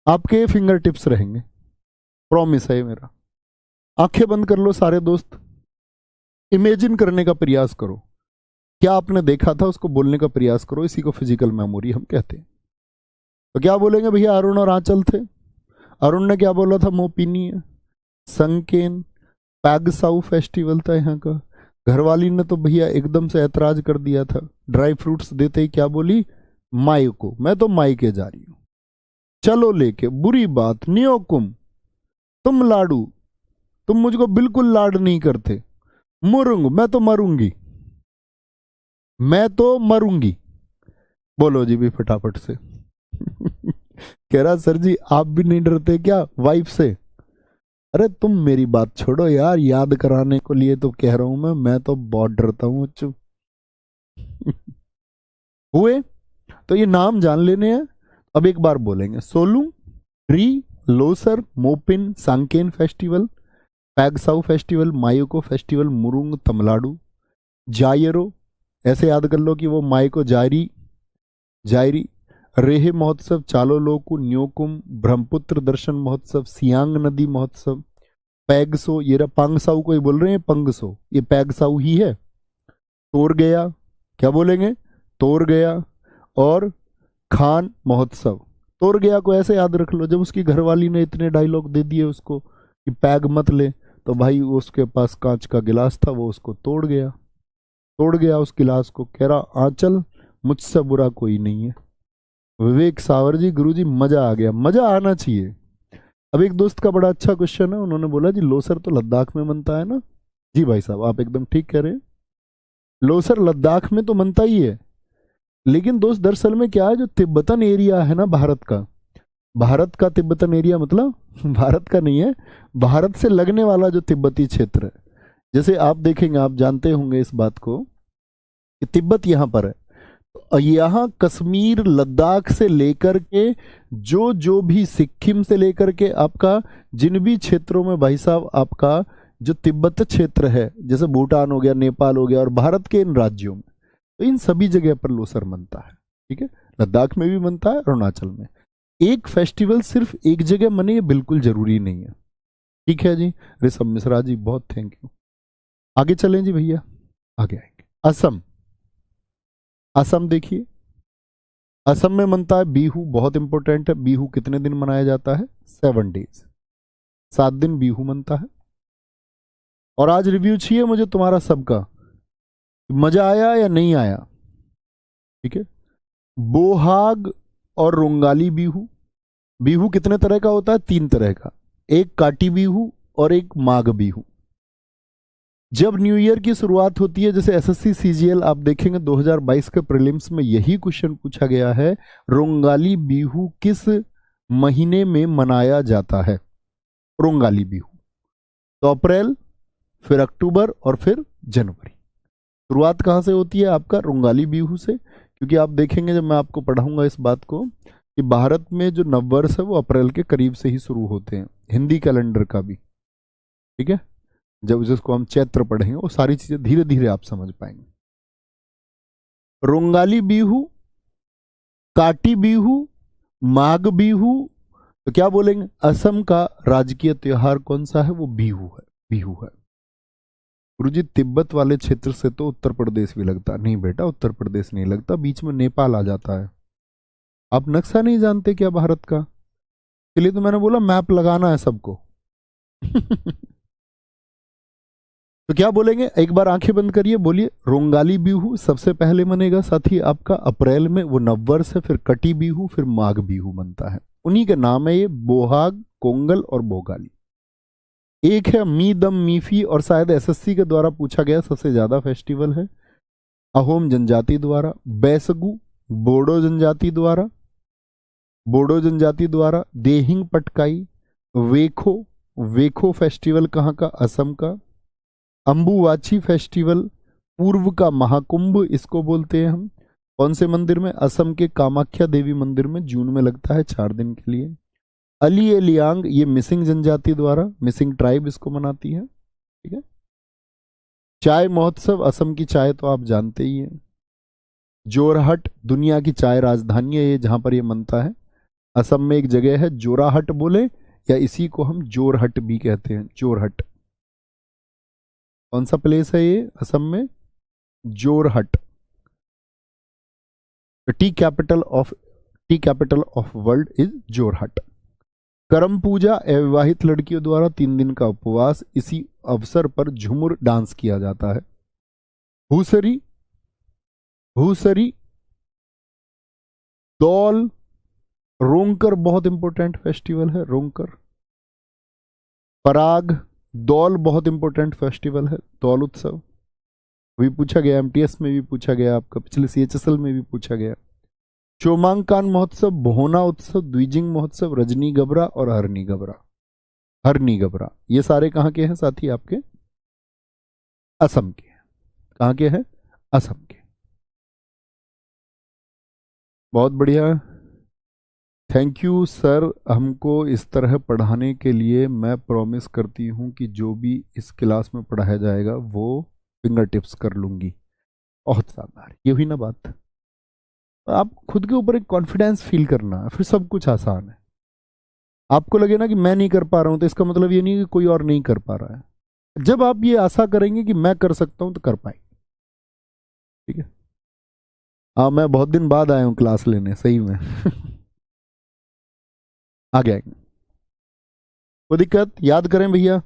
आपके फिंगर टिप्स रहेंगे, प्रॉमिस है मेरा। आंखें बंद कर लो सारे दोस्त, इमेजिन करने का प्रयास करो, क्या आपने देखा था उसको बोलने का प्रयास करो, इसी को फिजिकल मेमोरी हम कहते हैं। तो क्या बोलेंगे भैया? अरुण और आंचल थे, अरुण ने क्या बोला था? मोपिनी है, संकेन, पैगसाउ फेस्टिवल था यहाँ का। घरवाली ने तो भैया एकदम से ऐतराज कर दिया था, ड्राई फ्रूट्स देते ही क्या बोली? माई को, मैं तो माई के जा रही हूं, चलो लेके। बुरी बात, नियोकुम, तुम लाडू, तुम मुझको बिल्कुल लाड नहीं करते। मुरुंग, मैं तो मरूंगी, मैं तो मरूंगी। बोलो जी भी फटाफट से। कह रहा सर जी आप भी नहीं डरते क्या वाइफ से? अरे तुम मेरी बात छोड़ो यार, याद कराने को लिए तो कह रहा हूं मैं तो बहुत डरता हूँ चुप। हुए तो ये नाम जान लेने हैं। अब एक बार बोलेंगे, Solung, Reh, Losar, Mopin, Sangken festival, Pangsau festival, Myoko festival, Murung Tamil Nadu, Ziro, ऐसे याद कर लो कि वो मायको जायरी, जायरी, रेहे महोत्सव, चालोलोकु, न्योकुम, ब्रह्मपुत्र दर्शन महोत्सव, सियांग नदी महोत्सव, पैगसो, ये रहा पांगसाउ को ही बोल रहे हैं, पंगसो, ये पैगसाउ ही है। तोर गया, क्या बोलेंगे? तोर गया। और खान महोत्सव। तोर गया को ऐसे याद रख लो, जब उसकी घरवाली ने इतने डायलॉग दे दिए उसको कि पैग मत ले, तो भाई उसके पास कांच का गिलास था, वो उसको तोड़ गया, तोड़ गया उस गिलास को, कह रहा आंचल मुझसे बुरा कोई नहीं है। विवेक सावर जी, गुरु जी मजा आ गया, मजा आना चाहिए। अब एक दोस्त का बड़ा अच्छा क्वेश्चन है, उन्होंने बोला जी लोसर तो लद्दाख में बनता है ना? जी भाई साहब आप एकदम ठीक कह रहे हैं, लोसर लद्दाख में तो बनता ही है, लेकिन दोस्त दरअसल में क्या है, जो तिब्बतन एरिया है ना भारत का, भारत का तिब्बतन एरिया मतलब भारत का नहीं है, भारत से लगने वाला जो तिब्बती क्षेत्र है, जैसे आप देखेंगे, आप जानते होंगे इस बात को कि तिब्बत यहाँ पर है, तो यहाँ कश्मीर लद्दाख से लेकर के जो जो भी सिक्किम से लेकर के आपका जिन भी क्षेत्रों में भाई साहब आपका जो तिब्बत क्षेत्र है, जैसे भूटान हो गया, नेपाल हो गया, और भारत के इन राज्यों में, तो इन सभी जगह पर लोसर मनता है। ठीक है, लद्दाख में भी मनता है, अरुणाचल में। एक फेस्टिवल सिर्फ एक जगह मने ये बिल्कुल जरूरी नहीं है। ठीक है जी, ऋषभ मिश्रा जी बहुत थैंक यू। आगे चलें जी भैया, आगे आएंगे। असम, असम देखिए, असम में मनता है बिहू, बहुत इंपॉर्टेंट है। बिहू कितने दिन मनाया जाता है? 7 डेज, 7 दिन बिहू मनता है। और आज रिव्यू चाहिए मुझे तुम्हारा सबका, मजा आया या नहीं आया? ठीक है, बोहाग और रोंगाली बिहू। बिहू कितने तरह का होता है? 3 तरह का, एक काटी बिहू और एक माघ बिहू। जब न्यू ईयर की शुरुआत होती है, जैसे एसएससी सीजीएल आप देखेंगे 2022 के प्रीलिम्स में यही क्वेश्चन पूछा गया है, रोंगाली बिहू किस महीने में मनाया जाता है? रोंगाली बिहू तो अप्रैल, फिर अक्टूबर और फिर जनवरी। शुरुआत कहाँ से होती है आपका? रोंगाली बिहू से, क्योंकि आप देखेंगे जब मैं आपको पढ़ाऊंगा इस बात को कि भारत में जो नववर्ष है वो अप्रैल के करीब से ही शुरू होते हैं, हिंदी कैलेंडर का भी। ठीक है, जब जिसको हम चैत्र पढ़ेंगे वो सारी चीजें धीरे धीरे आप समझ पाएंगे। रोंगाली बिहू, काटी बिहू, माघ बिहू, तो क्या बोलेंगे? असम का राजकीय त्योहार कौन सा है? वो बिहू है, बिहू है। गुरुजी तिब्बत वाले क्षेत्र से तो उत्तर प्रदेश भी लगता नहीं बेटा, उत्तर प्रदेश नहीं लगता, बीच में नेपाल आ जाता है। आप नक्शा नहीं जानते क्या भारत का? इसलिए तो मैंने बोला मैप लगाना है सबको। तो क्या बोलेंगे? एक बार आंखें बंद करिए, बोलिए रोंगाली बिहू सबसे पहले मनेगा साथी आपका अप्रैल में, वो नववर्ष है। फिर कटी बिहू, फिर माघ बिहू बनता है, उन्हीं के नाम है ये, बोहाग, कोंगल और बोगाली। एक है मी दम मीफी, और शायद एसएससी के द्वारा पूछा गया सबसे ज्यादा फेस्टिवल है, अहोम जनजाति द्वारा। बैसगु, बोडो जनजाति द्वारा, बोडो जनजाति द्वारा। देहिंग पटकाई, वेखो, वेखो फेस्टिवल कहाँ का? असम का। अंबुवाची फेस्टिवल, पूर्व का महाकुंभ इसको बोलते हैं हम। कौन से मंदिर में? असम के कामाख्या देवी मंदिर में, जून में लगता है 4 दिन के लिए। अली ए लियांग, ये मिसिंग जनजाति द्वारा, मिसिंग ट्राइब इसको मनाती है। ठीक है, चाय महोत्सव, असम की चाय तो आप जानते ही हैं। जोरहट, दुनिया की चाय राजधानी है ये, जहां पर ये मनता है। असम में एक जगह है जोराहट बोले, या इसी को हम जोरहट भी कहते हैं, जोरहट। कौन सा प्लेस है ये असम में? Jorhat. T capital of world is Jorhat. करम पूजा, अविवाहित लड़कियों द्वारा 3 दिन का उपवास, इसी अवसर पर झूमर डांस किया जाता है। भूसरी, भूसरी, दौल, रोंकर बहुत इंपॉर्टेंट फेस्टिवल है, रोंकर। पराग, दौल बहुत इंपॉर्टेंट फेस्टिवल है, दौल उत्सव भी पूछा गया, एमटीएस में भी पूछा गया, आपका पिछले सीएचएसएल में भी पूछा गया। चोमांकान महोत्सव, भोना उत्सव, द्विजिंग महोत्सव, रजनी गबरा और हरनी गबरा। हरनी गबरा ये सारे कहाँ के हैं साथी? आपके असम के। कहाँ के हैं? असम के। बहुत बढ़िया, थैंक यू सर हमको इस तरह पढ़ाने के लिए। मैं प्रॉमिस करती हूँ कि जो भी इस क्लास में पढ़ाया जाएगा वो फिंगर टिप्स कर लूँगी। बहुत शानदार, ये हुई ना बात। आप खुद के ऊपर एक कॉन्फिडेंस फील करना, फिर सब कुछ आसान है। आपको लगे ना कि मैं नहीं कर पा रहा हूँ, तो इसका मतलब ये नहीं कि कोई और नहीं कर पा रहा है। जब आप ये आशा करेंगे कि मैं कर सकता हूँ तो कर पाएंगे। ठीक है। हाँ, मैं बहुत दिन बाद आया हूँ क्लास लेने, सही में। आगे आएंगे, कोई दिक्कत? याद करें भैया,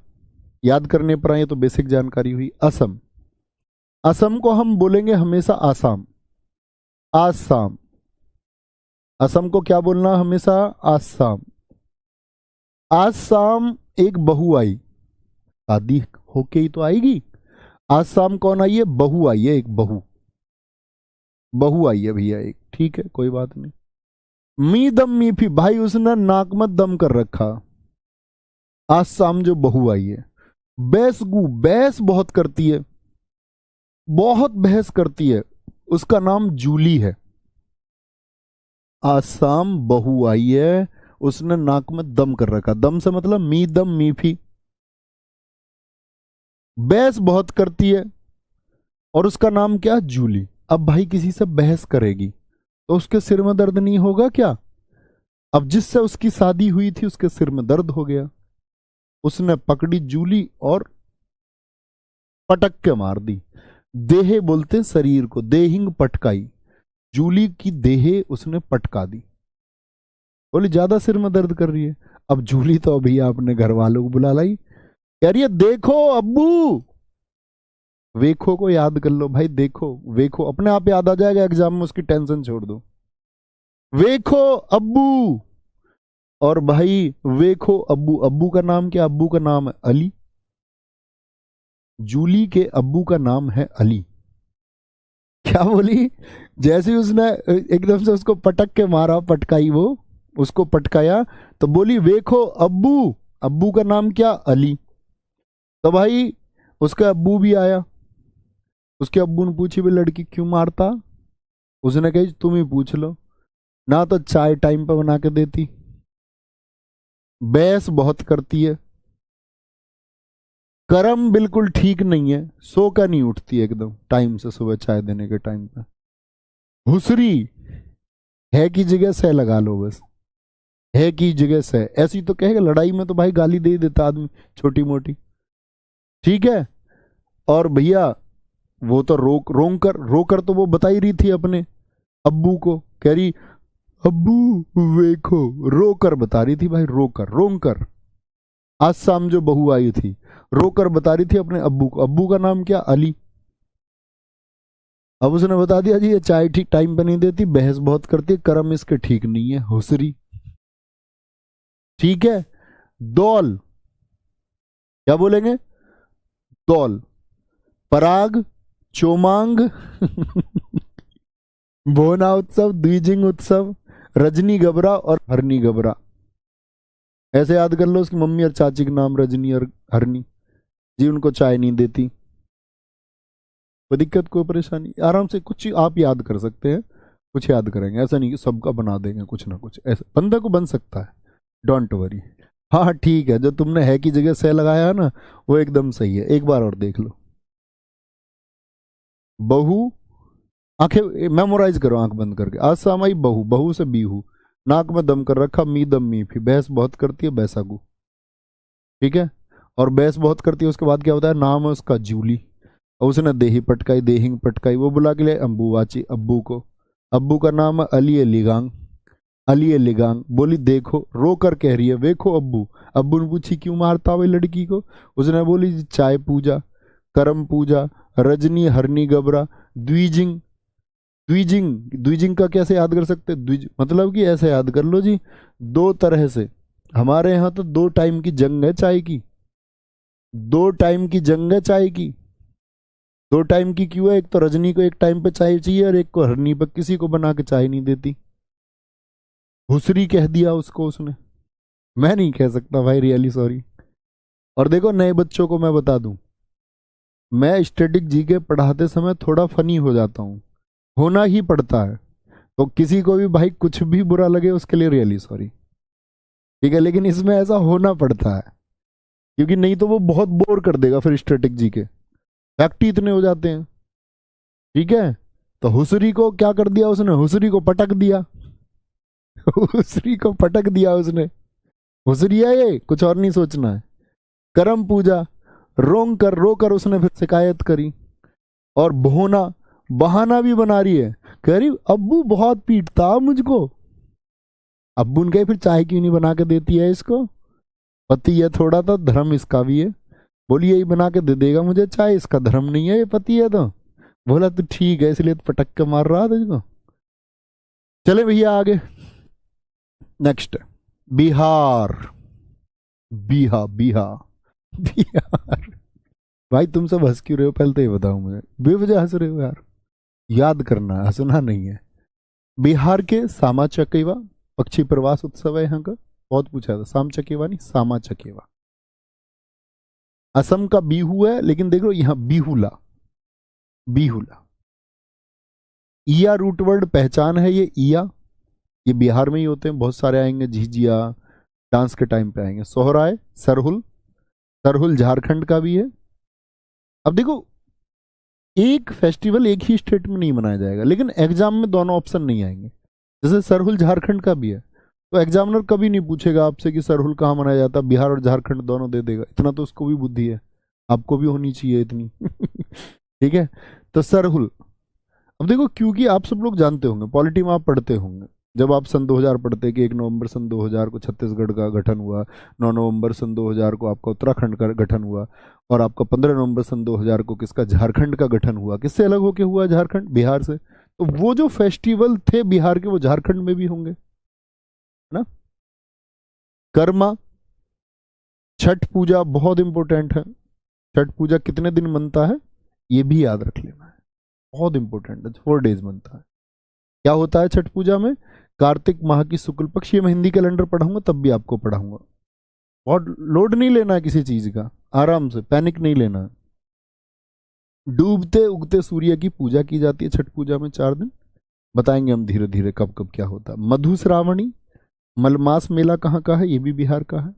याद करने पर आए तो बेसिक जानकारी हुई। असम, असम को हम बोलेंगे हमेशा आसाम, आसाम। असम को क्या बोलना हमेशा? आसाम। आसाम एक बहू आई, शादी होके ही तो आएगी। आसाम कौन आई है? बहू आई है, एक बहू, बहू आई है भैया एक। ठीक है, कोई बात नहीं। मी दम मी फी, भाई उसने नाक में दम कर रखा। आसाम जो बहू आई है। बैसगु, बहस बहुत करती है, बहुत बहस करती है, उसका नाम जूली है। आसाम बहू आई है, उसने नाक में दम कर रखा। दम से मतलब मी दम मी फी, बहस बहुत करती है और उसका नाम क्या? जूली। अब भाई किसी से बहस करेगी तो उसके सिर में दर्द नहीं होगा क्या? अब जिससे उसकी शादी हुई थी उसके सिर में दर्द हो गया, उसने पकड़ी जूली और पटक के मार दी। देहे बोलते शरीर को, देहिंग पटकाई, जूली की देहे उसने पटका दी। बोली ज्यादा सिर में दर्द कर रही है। अब जूली तो अभी अपने घर वालों को बुला लाई, कह रही है देखो अब्बू। वेखो को याद कर लो भाई, देखो वेखो अपने आप याद आ जाएगा एग्जाम में, उसकी टेंशन छोड़ दो। वेखो अब्बू, और भाई वेखो अब्बू, अब्बू का नाम क्या? अब्बू का नाम है अली। जूली के अब्बू का नाम है अली। क्या बोली? जैसे ही उसने एकदम से उसको पटक के मारा, पटकाई, वो उसको पटकाया, तो बोली वेखो अब्बू, अब्बू का नाम क्या? अली। तो भाई उसका अब्बू भी आया, उसके अब्बू ने पूछी भाई लड़की क्यों मारता? उसने कही तुम ही पूछ लो, ना तो चाय टाइम पे बना के देती, बहस बहुत करती है, कर्म बिल्कुल ठीक नहीं है, सो का नहीं उठती एकदम टाइम से सुबह चाय देने के टाइम पे, हुसरी, है की जगह से लगा लो बस, है की जगह से। ऐसी तो कहेगा, लड़ाई में तो भाई गाली दे ही देता आदमी छोटी मोटी। ठीक है। और भैया वो तो रोकर रोकर तो वो बता ही रही थी अपने अब्बू को, कह रही अब्बू वेखो, रोकर बता रही थी भाई, रोकर रोकर। आज शाम जो बहू आई थी रोकर बता रही थी अपने अब्बू को, अब्बू का नाम क्या? अली। अब उसने बता दिया जी ये चाय ठीक टाइम पे नहीं देती, बहस बहुत करती है, कर्म इसके ठीक नहीं है, हुसरी। ठीक है। दौल, क्या बोलेंगे? दौल, पराग, चोमांग, बोना उत्सव, द्विजिंग उत्सव, रजनी गबरा और हरनी गबरा। ऐसे याद कर लो, उसकी मम्मी और चाची के नाम रजनी और हरनी जी, उनको चाय नहीं देती। कोई दिक्कत, कोई परेशानी? आराम से कुछ आप याद कर सकते हैं, कुछ याद करेंगे, ऐसा नहीं कि सबका बना देंगे कुछ ना कुछ, ऐसा बंदे को बन सकता है, डोंट वरी। हाँ ठीक है, जो तुमने है की जगह से लगाया है ना वो एकदम सही है, एक बार और देख लो। बहू, आंखें मेमोराइज करो आंख बंद करके। आज सामाई बहू, बहू से बीहू, नाक में दम कर रखा, मी दम मी फी, बहस बहुत करती है, बैसागु। ठीक है। और बहस बहुत करती है, उसके बाद क्या होता है? नाम है उसका जूली, और उसने देही पटकाई, देहिंग पटकाई, वो बुला के लिए अम्बू वाची अब्बू को। अब्बू का नाम है अली लिगांग, अली लिगांग। बोली देखो, रो कर कह रही है वेखो अब्बू। अब्बू ने पूछी क्यों मारता हुई लड़की को? उसने बोली चाय पूजा, करम पूजा, रजनी हरनी गबरा, द्विजिंग। द्विजिंग, द्विजिंग का कैसे याद कर सकते? द्विज मतलब कि ऐसे याद कर लो जी, दो तरह से। हमारे यहाँ तो 2 टाइम की जंग है चाय की, 2 टाइम की जंग है चाय की। 2 टाइम की क्यों है? एक तो रजनी को एक टाइम पे चाय चाहिए और एक को हरनी पे, किसी को बना के चाय नहीं देती। हुसरी कह दिया उसको उसने। मैं नहीं कह सकता भाई, रियली सॉरी। और देखो नए बच्चों को मैं बता दूं, मैं स्टैटिक जीके पढ़ाते समय थोड़ा फनी हो जाता हूँ, होना ही पड़ता है। तो किसी को भी भाई कुछ भी बुरा लगे उसके लिए रियली सॉरी, ठीक है, लेकिन इसमें ऐसा होना पड़ता है, क्योंकि नहीं तो वो बहुत बोर कर देगा फिर स्टैटिक जीके, फैक्ट ही इतने हो जाते हैं। ठीक है, तो हुसरी को क्या कर दिया उसने, हुसरी को पटक दिया। हुसरी को पटक दिया उसने। हुसरी है ये, कुछ और नहीं सोचना है। करम पूजा, रो कर उसने फिर शिकायत करी। और बहोना, बहाना भी बना रही है, कह रही अब्बू बहुत पीटता मुझको। अब्बू ने कहा फिर चाय क्यों नहीं बना के देती है इसको, पति है थोड़ा तो धर्म इसका भी है। बोली यही बना के दे देगा मुझे चाय, इसका धर्म नहीं है, ये पति है तो। बोला तो ठीक है, इसलिए तो पटक के मार रहा था इसको। चले भैया आगे, नेक्स्ट बिहार। बिहार। भाई तुम सब हंस क्यों रहे हो, पहले तो ये बताओ मुझे, बेवजह हंस रहे हो यार। याद करना है, हंसना नहीं है। बिहार के सामा चकेवा पक्षी प्रवास उत्सव है यहाँ का, बहुत पूछा था, साम चकेवा नहीं सामा चकेवा। असम का बिहू है, लेकिन देखो यहाँ बिहुला, बिहुला ईया रूट वर्ड पहचान है ये ईया, ये बिहार में ही होते हैं, बहुत सारे आएंगे, झिझिया डांस के टाइम पे आएंगे। सोहराय, सरहुल, सरहुल झारखंड का भी है। अब देखो एक फेस्टिवल एक ही स्टेट में नहीं मनाया जाएगा, लेकिन एग्जाम में दोनों ऑप्शन नहीं आएंगे। जैसे सरहुल झारखंड का भी है, तो एग्जामिनर कभी नहीं पूछेगा आपसे कि सरहुल कहाँ मनाया जाता, बिहार और झारखंड दोनों दे देगा, इतना तो उसको भी बुद्धि है, आपको भी होनी चाहिए इतनी। ठीक है, तो सरहुल। अब देखो क्योंकि आप सब लोग जानते होंगे, पॉलिटी में आप पढ़ते होंगे, जब आप सन 2000 पढ़ते कि 1 नवंबर सन 2000 को छत्तीसगढ़ का गठन हुआ, 9 नवंबर सन 2000 को आपका उत्तराखंड का गठन हुआ, और आपका 15 नवंबर सन 2000 को किसका, झारखंड का गठन हुआ। किससे अलग होके हुआ झारखंड, बिहार से। तो वो जो फेस्टिवल थे बिहार के वो झारखंड में भी होंगे, है ना। कर्मा, छठ पूजा बहुत इंपॉर्टेंट है। छठ पूजा कितने दिन बनता है ये भी याद रख लेना है, बहुत इंपॉर्टेंट है, 4 डेज बनता है। क्या होता है छठ पूजा में, कार्तिक माह की शुक्ल पक्ष, ये मैं हिंदी कैलेंडर पढ़ाऊंगा तब भी आपको पढ़ाऊंगा, बहुत लोड नहीं लेना है किसी चीज का, आराम से, पैनिक नहीं लेना है। डूबते उगते सूर्य की पूजा की जाती है छठ पूजा में 4 दिन, बताएंगे हम धीरे धीरे कब कब क्या होता है। मधुश्रावणी, मलमास मेला कहाँ का है, ये भी बिहार का है।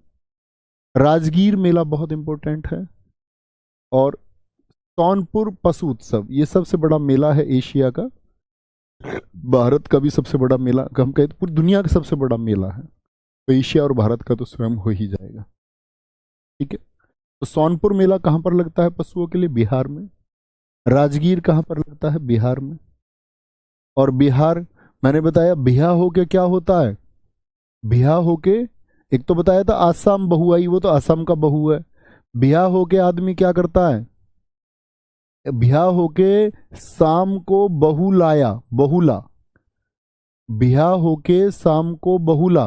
राजगीर मेला बहुत इंपॉर्टेंट है। और सोनपुर पशु उत्सव, ये सबसे बड़ा मेला है एशिया का, भारत का भी सबसे बड़ा मेला, हम कहें तो पूरी दुनिया का सबसे बड़ा मेला है, तो एशिया और भारत का तो स्वयं हो ही जाएगा। ठीक है, तो सोनपुर मेला कहाँ पर लगता है पशुओं के लिए, बिहार में। राजगीर कहाँ पर लगता है, बिहार में। और बिहार, मैंने बताया बिहा होके क्या होता है, बिहा होके, एक तो बताया था आसाम बहू आई, वो तो असम का बहू है। बिहा होके आदमी क्या करता है, बिहा होके शाम को बहू लाया, बहुला, बिहा होके शाम को बहुला।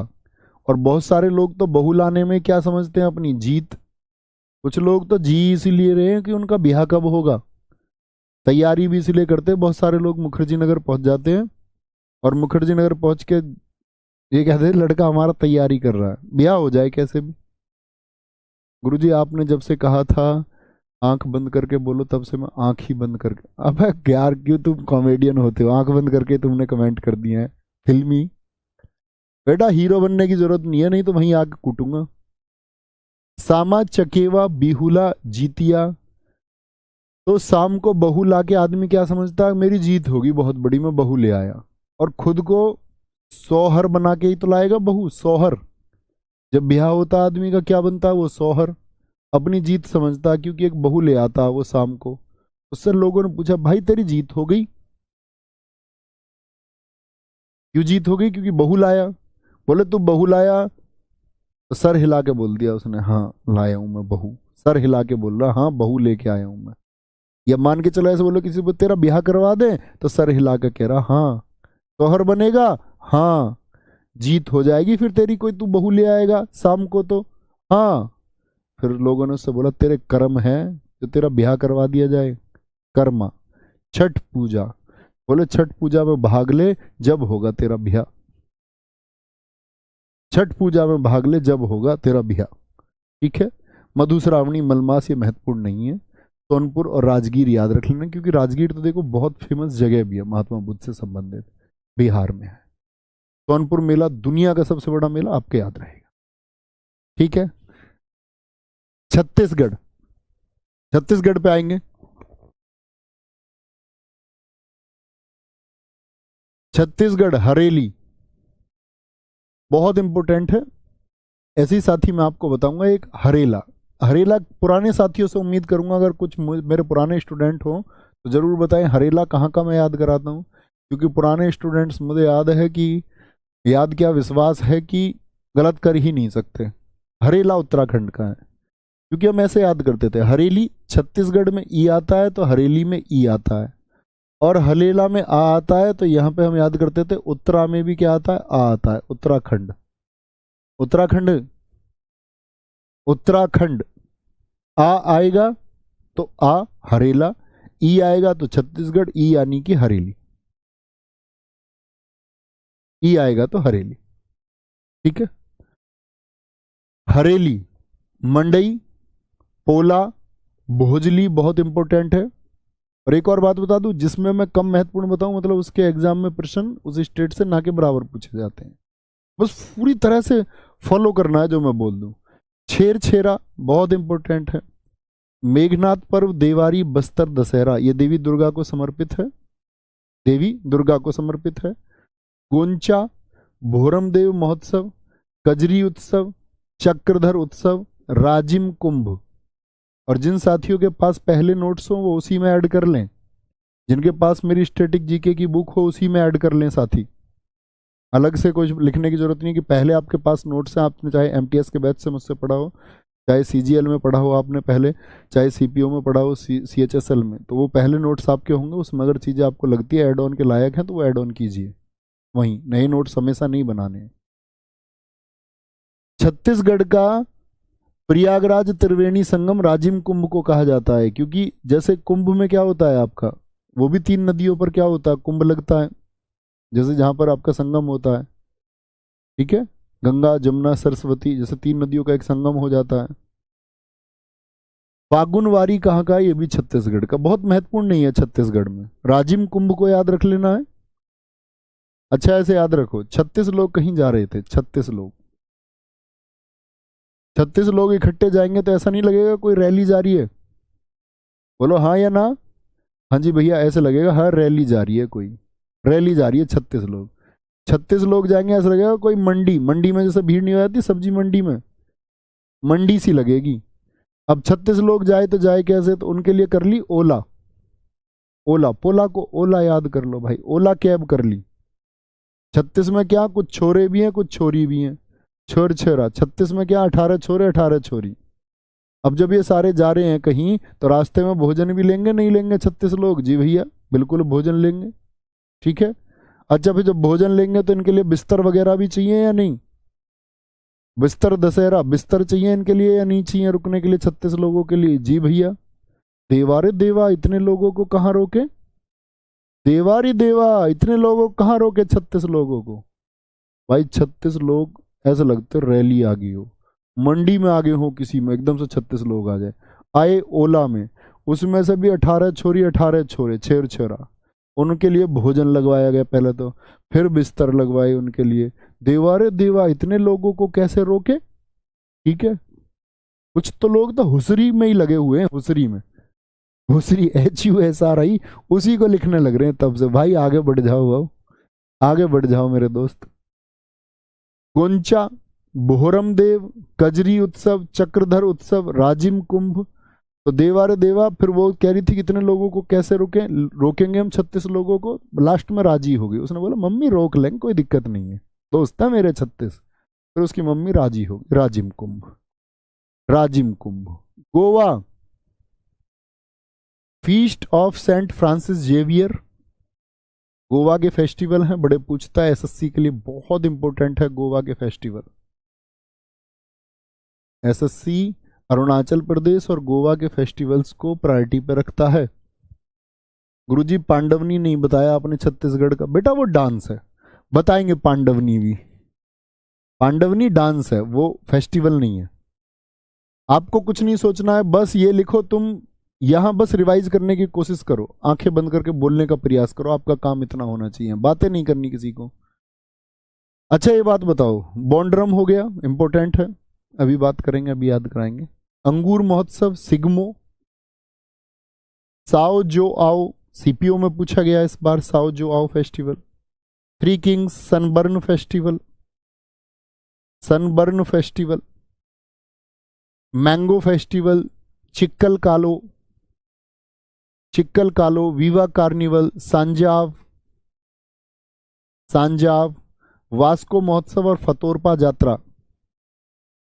और बहुत सारे लोग तो बहू लाने में क्या समझते हैं, अपनी जीत। कुछ लोग तो जी इसीलिए रहे हैं कि उनका ब्याह कब होगा, तैयारी भी इसलिए करते हैं। बहुत सारे लोग मुखर्जी नगर पहुंच जाते हैं, और मुखर्जी नगर पहुंच के ये कहते हैं लड़का हमारा तैयारी कर रहा है, ब्याह हो जाए कैसे भी। गुरुजी आपने जब से कहा था आंख बंद करके बोलो, तब से मैं आंख ही बंद करके, अब यार क्यों तुम कॉमेडियन होते हो, आंख बंद करके तुमने कमेंट कर दिए हैं फिल्मी। बेटा हीरो बनने की जरूरत नहीं है, नहीं तो वहीं आके कूटूंगा। सामा चकेवा बिहुला जीतिया, तो शाम को बहू लाके आदमी क्या समझता है, मेरी जीत होगी बहुत बड़ी, मैं बहू ले आया। और खुद को सोहर बना के ही तो लाएगा बहू, सोहर। जब ब्याह होता आदमी का क्या बनता है, वो सोहर, अपनी जीत समझता, क्योंकि एक बहू ले आता वो शाम को। उससे लोगों ने पूछा भाई तेरी जीत हो गई, क्यों जीत हो गई, क्योंकि बहू लाया। बोले तू बहू लाया, तो सर हिला के बोल दिया उसने, हाँ लाया हूं मैं बहू, सर हिला के बोल रहा हाँ बहू लेके आया हूं मैं। या मान के चलो ऐसे बोलो किसी को तेरा ब्याह करवा दे, तो सर हिला के कह रहा हाँ, तोहर बनेगा, हाँ जीत हो जाएगी फिर तेरी, कोई तू बहू ले आएगा शाम को तो, हाँ। फिर लोगों ने उससे बोला तेरे कर्म है जो तेरा ब्याह करवा दिया जाए, कर्मा। छठ पूजा, बोले छठ पूजा में भाग ले, जब होगा तेरा ब्याह। छठ पूजा में भाग ले जब होगा तेरा ब्याह। ठीक है, मधुश्रावणी, मलमास ये महत्वपूर्ण नहीं है। सोनपुर और राजगीर याद रख लेना, क्योंकि राजगीर तो देखो बहुत फेमस जगह भी है महात्मा बुद्ध से संबंधित, बिहार में है। सोनपुर मेला दुनिया का सबसे बड़ा मेला, आपके याद रहेगा। ठीक है, छत्तीसगढ़, छत्तीसगढ़ पे आएंगे। छत्तीसगढ़ हरेली बहुत इंपॉर्टेंट है। ऐसे ही साथी मैं आपको बताऊंगा एक हरेला। हरेला पुराने साथियों से उम्मीद करूंगा, अगर कुछ मेरे पुराने स्टूडेंट हो तो जरूर बताएं हरेला कहाँ का मैं याद कराता हूँ, क्योंकि पुराने स्टूडेंट्स मुझे याद है कि, याद क्या विश्वास है कि गलत कर ही नहीं सकते। हरेला उत्तराखंड का है, क्योंकि हम ऐसे याद करते थे, हरेली छत्तीसगढ़ में ई आता है तो हरेली में ई आता है, और हलेला में आ आता है, तो यहाँ पे हम याद करते थे उत्तरा में भी क्या आता है, आ आता है, उत्तराखंड। उत्तराखंड, उत्तराखंड आ आएगा तो आ हरेला, ई आएगा तो छत्तीसगढ़, ई यानी कि हरेली, ई आएगा तो हरेली। ठीक है, हरेली, मंडई, पोला, भोजली बहुत इंपॉर्टेंट है। और एक और बात बता दूं, जिसमें मैं कम महत्वपूर्ण बताऊं, मतलब उसके एग्जाम में प्रश्न उस स्टेट से ना के बराबर पूछे जाते हैं, बस पूरी तरह से फॉलो करना है जो मैं बोल दूं। छेर छेरा बहुत इंपॉर्टेंट है। मेघनाथ पर्व, देवारी, बस्तर दशहरा, ये देवी दुर्गा को समर्पित है, देवी दुर्गा को समर्पित है। गोंचा, भोरमदेव महोत्सव, कजरी उत्सव, चक्रधर उत्सव, राजिम कुंभ। और जिन साथियों के पास पहले नोट्स हो वो उसी में ऐड कर लें, जिनके पास मेरी स्टैटिक जीके की बुक हो उसी में ऐड कर लें साथी। अलग से कुछ लिखने की जरूरत नहीं कि पहले आपके पास नोट्स हैं, आपने चाहे एमटीएस के बैच से मुझसे पढ़ा हो, चाहे सीजीएल में पढ़ा हो आपने पहले, चाहे सीपीओ में पढ़ा हो, सीएचएसएल में, तो वो पहले नोट्स आपके होंगे। उसमें अगर चीज़ें आपको लगती है ऐड ऑन के लायक हैं तो वो ऐड ऑन कीजिए, वहीं नए नोट्स हमेशा नहीं बनाने हैं। छत्तीसगढ़ का प्रयागराज त्रिवेणी संगम राजिम कुंभ को कहा जाता है, क्योंकि जैसे कुंभ में क्या होता है आपका, वो भी 3 नदियों पर क्या होता है, कुंभ लगता है, जैसे जहां पर आपका संगम होता है। ठीक है, गंगा जमुना सरस्वती, जैसे 3 नदियों का एक संगम हो जाता है। फागुनवारी कहाँ का है, ये भी छत्तीसगढ़ का, बहुत महत्वपूर्ण नहीं है छत्तीसगढ़ में। राजिम कुंभ को याद रख लेना है। अच्छा ऐसे याद रखो, 36 लोग कहीं जा रहे थे, 36 लोग, 36 लोग इकट्ठे जाएंगे तो ऐसा नहीं लगेगा कोई रैली जा रही है, बोलो हाँ या ना। हाँ जी भैया, ऐसे लगेगा हर रैली जा रही है, कोई रैली जा रही है, 36 लोग, 36 लोग जाएंगे, ऐसा लगेगा कोई मंडी, मंडी में जैसे भीड़ नहीं हो जाती सब्जी मंडी में, मंडी सी लगेगी। अब 36 लोग जाए तो जाए कैसे, तो उनके लिए कर ली ओला, ओला, पोला को ओला याद कर लो भाई, ओला कैब कर ली। 36 में क्या, कुछ छोरे भी हैं कुछ छोरी भी हैं, छोर छोरा, 36 में क्या, 18 छोरे 18 छोरी। अब जब ये सारे जा रहे हैं कहीं तो रास्ते में भोजन भी लेंगे नहीं लेंगे 36 लोग, जी भैया बिल्कुल भोजन लेंगे। ठीक है, अच्छा फिर जब भोजन लेंगे तो इनके लिए बिस्तर वगैरह भी चाहिए या नहीं, बिस्तर दशहरा, बिस्तर चाहिए इनके लिए या नहीं चाहिए रुकने के लिए 36 लोगों के लिए, जी भैया। देवारे देवा, इतने लोगों को कहाँ रोके, देवारी देवा, इतने लोगों को कहाँ रोके, 36 लोगों को। भाई 36 लोग ऐसा लगते रैली आ गई हो, मंडी में आगे हो किसी में, एकदम से 36 लोग आ जाए। आए ओला में, उसमें से भी 18 छोरी 18 छोरे, छेर छोरा, उनके लिए भोजन लगवाया गया पहले तो, फिर बिस्तर लगवाए उनके लिए। देवारे देवा, इतने लोगों को कैसे रोके। ठीक है, कुछ तो लोग तो हुसरी में ही लगे हुए हैं, हुसरी में, हुसरी HUSRI, उसी को लिखने लग रहे हैं तब से। भाई आगे बढ़ जाओ, आओ आगे बढ़ जाओ मेरे दोस्त। गोंचा, बोहरमदेव, कजरी उत्सव, चक्रधर उत्सव, राजिम कुंभ। तो देवारे देवा, फिर वो कह रही थी कितने लोगों को कैसे रोकेंगे हम 36 लोगों को, लास्ट में राजी हो गई, उसने बोला मम्मी रोक लेंगे कोई दिक्कत नहीं है, दोस्त है मेरे 36। फिर उसकी मम्मी राजी हो गई। Rajim Kumbh, Rajim Kumbh. Goa, feast of saint Francis Xavier, Goa के फेस्टिवल हैं, बड़े पूछता है एसएससी के लिए, बहुत इंपॉर्टेंट है गोवा के फेस्टिवल। एसएससी अरुणाचल प्रदेश और गोवा के फेस्टिवल्स को प्रायोरिटी पे रखता है। गुरुजी पांडवनी नहीं बताया आपने छत्तीसगढ़ का, बेटा वो डांस है, बताएंगे पांडवनी भी। पांडवनी डांस है, वो फेस्टिवल नहीं है। आपको कुछ नहीं सोचना है, बस ये लिखो तुम, यहां बस रिवाइज करने की कोशिश करो, आंखें बंद करके बोलने का प्रयास करो, आपका काम इतना होना चाहिए, बातें नहीं करनी किसी को। अच्छा ये बात बताओ, बॉन्ड्रम हो गया, इंपॉर्टेंट है, अभी बात करेंगे, अभी याद कराएंगे। अंगूर महोत्सव सिग्मो, साओ जो आओ, सीपीओ में पूछा गया इस बार, Sao Joao festival. Three kings sunburn festival, sunburn festival. Mango festival, Chikal Kalo, Chikal Kalo, viva carnival, Sanjao, Sanjao, Vasco Mahotsav और फतोरपा यात्रा,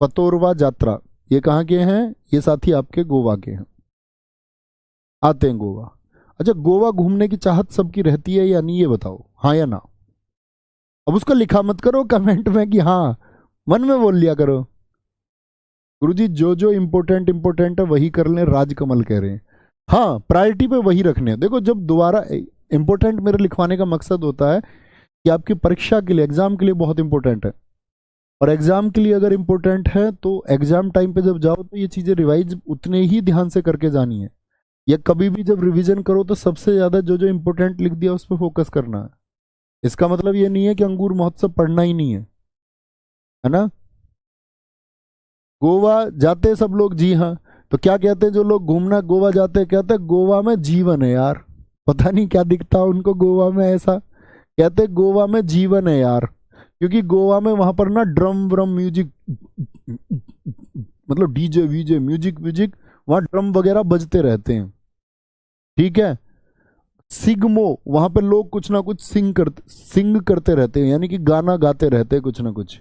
फतोरवा यात्रा। ये कहाँ के हैं? ये साथी आपके गोवा के हैं, आते हैं गोवा। अच्छा, गोवा घूमने की चाहत सबकी रहती है या नहीं, ये बताओ, हाँ या ना। अब उसको लिखा मत करो कमेंट में कि हाँ, मन में बोल लिया करो। गुरुजी जो जो इंपॉर्टेंट इंपॉर्टेंट है वही कर लें, राजकमल कह रहे हैं। हाँ, प्रायोरिटी पे वही रखने हैं। देखो, जब दोबारा इंपॉर्टेंट मेरे लिखवाने का मकसद होता है कि आपकी परीक्षा के लिए, एग्जाम के लिए बहुत इंपॉर्टेंट है, और एग्जाम के लिए अगर इंपॉर्टेंट है तो एग्जाम टाइम पे जब जाओ तो ये चीजें रिवाइज उतने ही ध्यान से करके जानी है। या कभी भी जब रिवीजन करो तो सबसे ज्यादा जो जो इंपॉर्टेंट लिख दिया उस पर फोकस करना है। इसका मतलब ये नहीं है कि अंगूर महोत्सव पढ़ना ही नहीं है ना। गोवा जाते सब लोग, जी हाँ। तो क्या कहते हैं जो लोग घूमना गोवा जाते हैं, कहते हैं गोवा में जीवन है यार। पता नहीं क्या दिखता है उनको गोवा में, ऐसा कहते हैं गोवा में जीवन है यार, क्योंकि गोवा में वहां पर ना ड्रम व्रम म्यूजिक, मतलब डीजे वीजे म्यूजिक व्यूजिक, वहां ड्रम वगैरह बजते रहते हैं, ठीक है। सिग्मो, वहां पे लोग कुछ ना कुछ सिंग करते रहते हैं, यानी कि गाना गाते रहते हैं कुछ ना कुछ।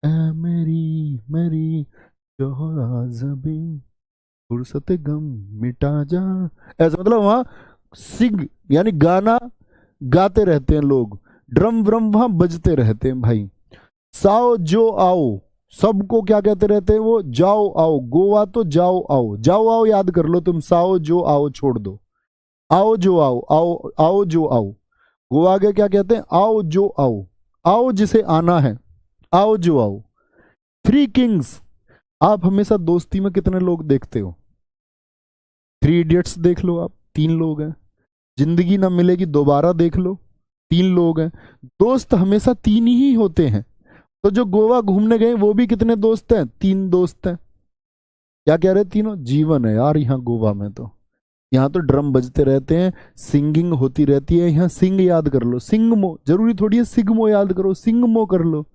ऐ मेरी मेरी जोहरा जबी, फुर्सत गम मिटा जा, ऐसा मतलब वहां सिंग यानी गाना गाते रहते हैं लोग, ड्रम व्रम वहां बजते रहते हैं भाई। साओ जो आओ, सबको क्या कहते रहते हैं वो, जाओ आओ। गोवा तो जाओ आओ, जाओ आओ याद कर लो तुम, साओ जो आओ छोड़ दो, आओ जो आओ, आओ आओ जो आओ। गोवा आगे क्या कहते हैं, आओ जो आओ, आओ जिसे आना है, आओ जो आओ। थ्री किंग्स, आप हमेशा दोस्ती में कितने लोग देखते हो? थ्री इडियट्स देख लो आप, तीन लोग हैं। जिंदगी ना मिलेगी दोबारा देख लो, तीन लोग हैं। दोस्त हमेशा तीन ही होते हैं। तो जो गोवा घूमने गए वो भी कितने दोस्त हैं? तीन दोस्त हैं। क्या कह रहे, तीनों जीवन है यार यहाँ गोवा में। तो यहाँ तो ड्रम बजते रहते हैं, सिंगिंग होती रहती है। यहाँ सिंग याद कर लो, सिंगमो, जरूरी थोड़ी है सिग्मो याद करो, सिंगमो कर लो।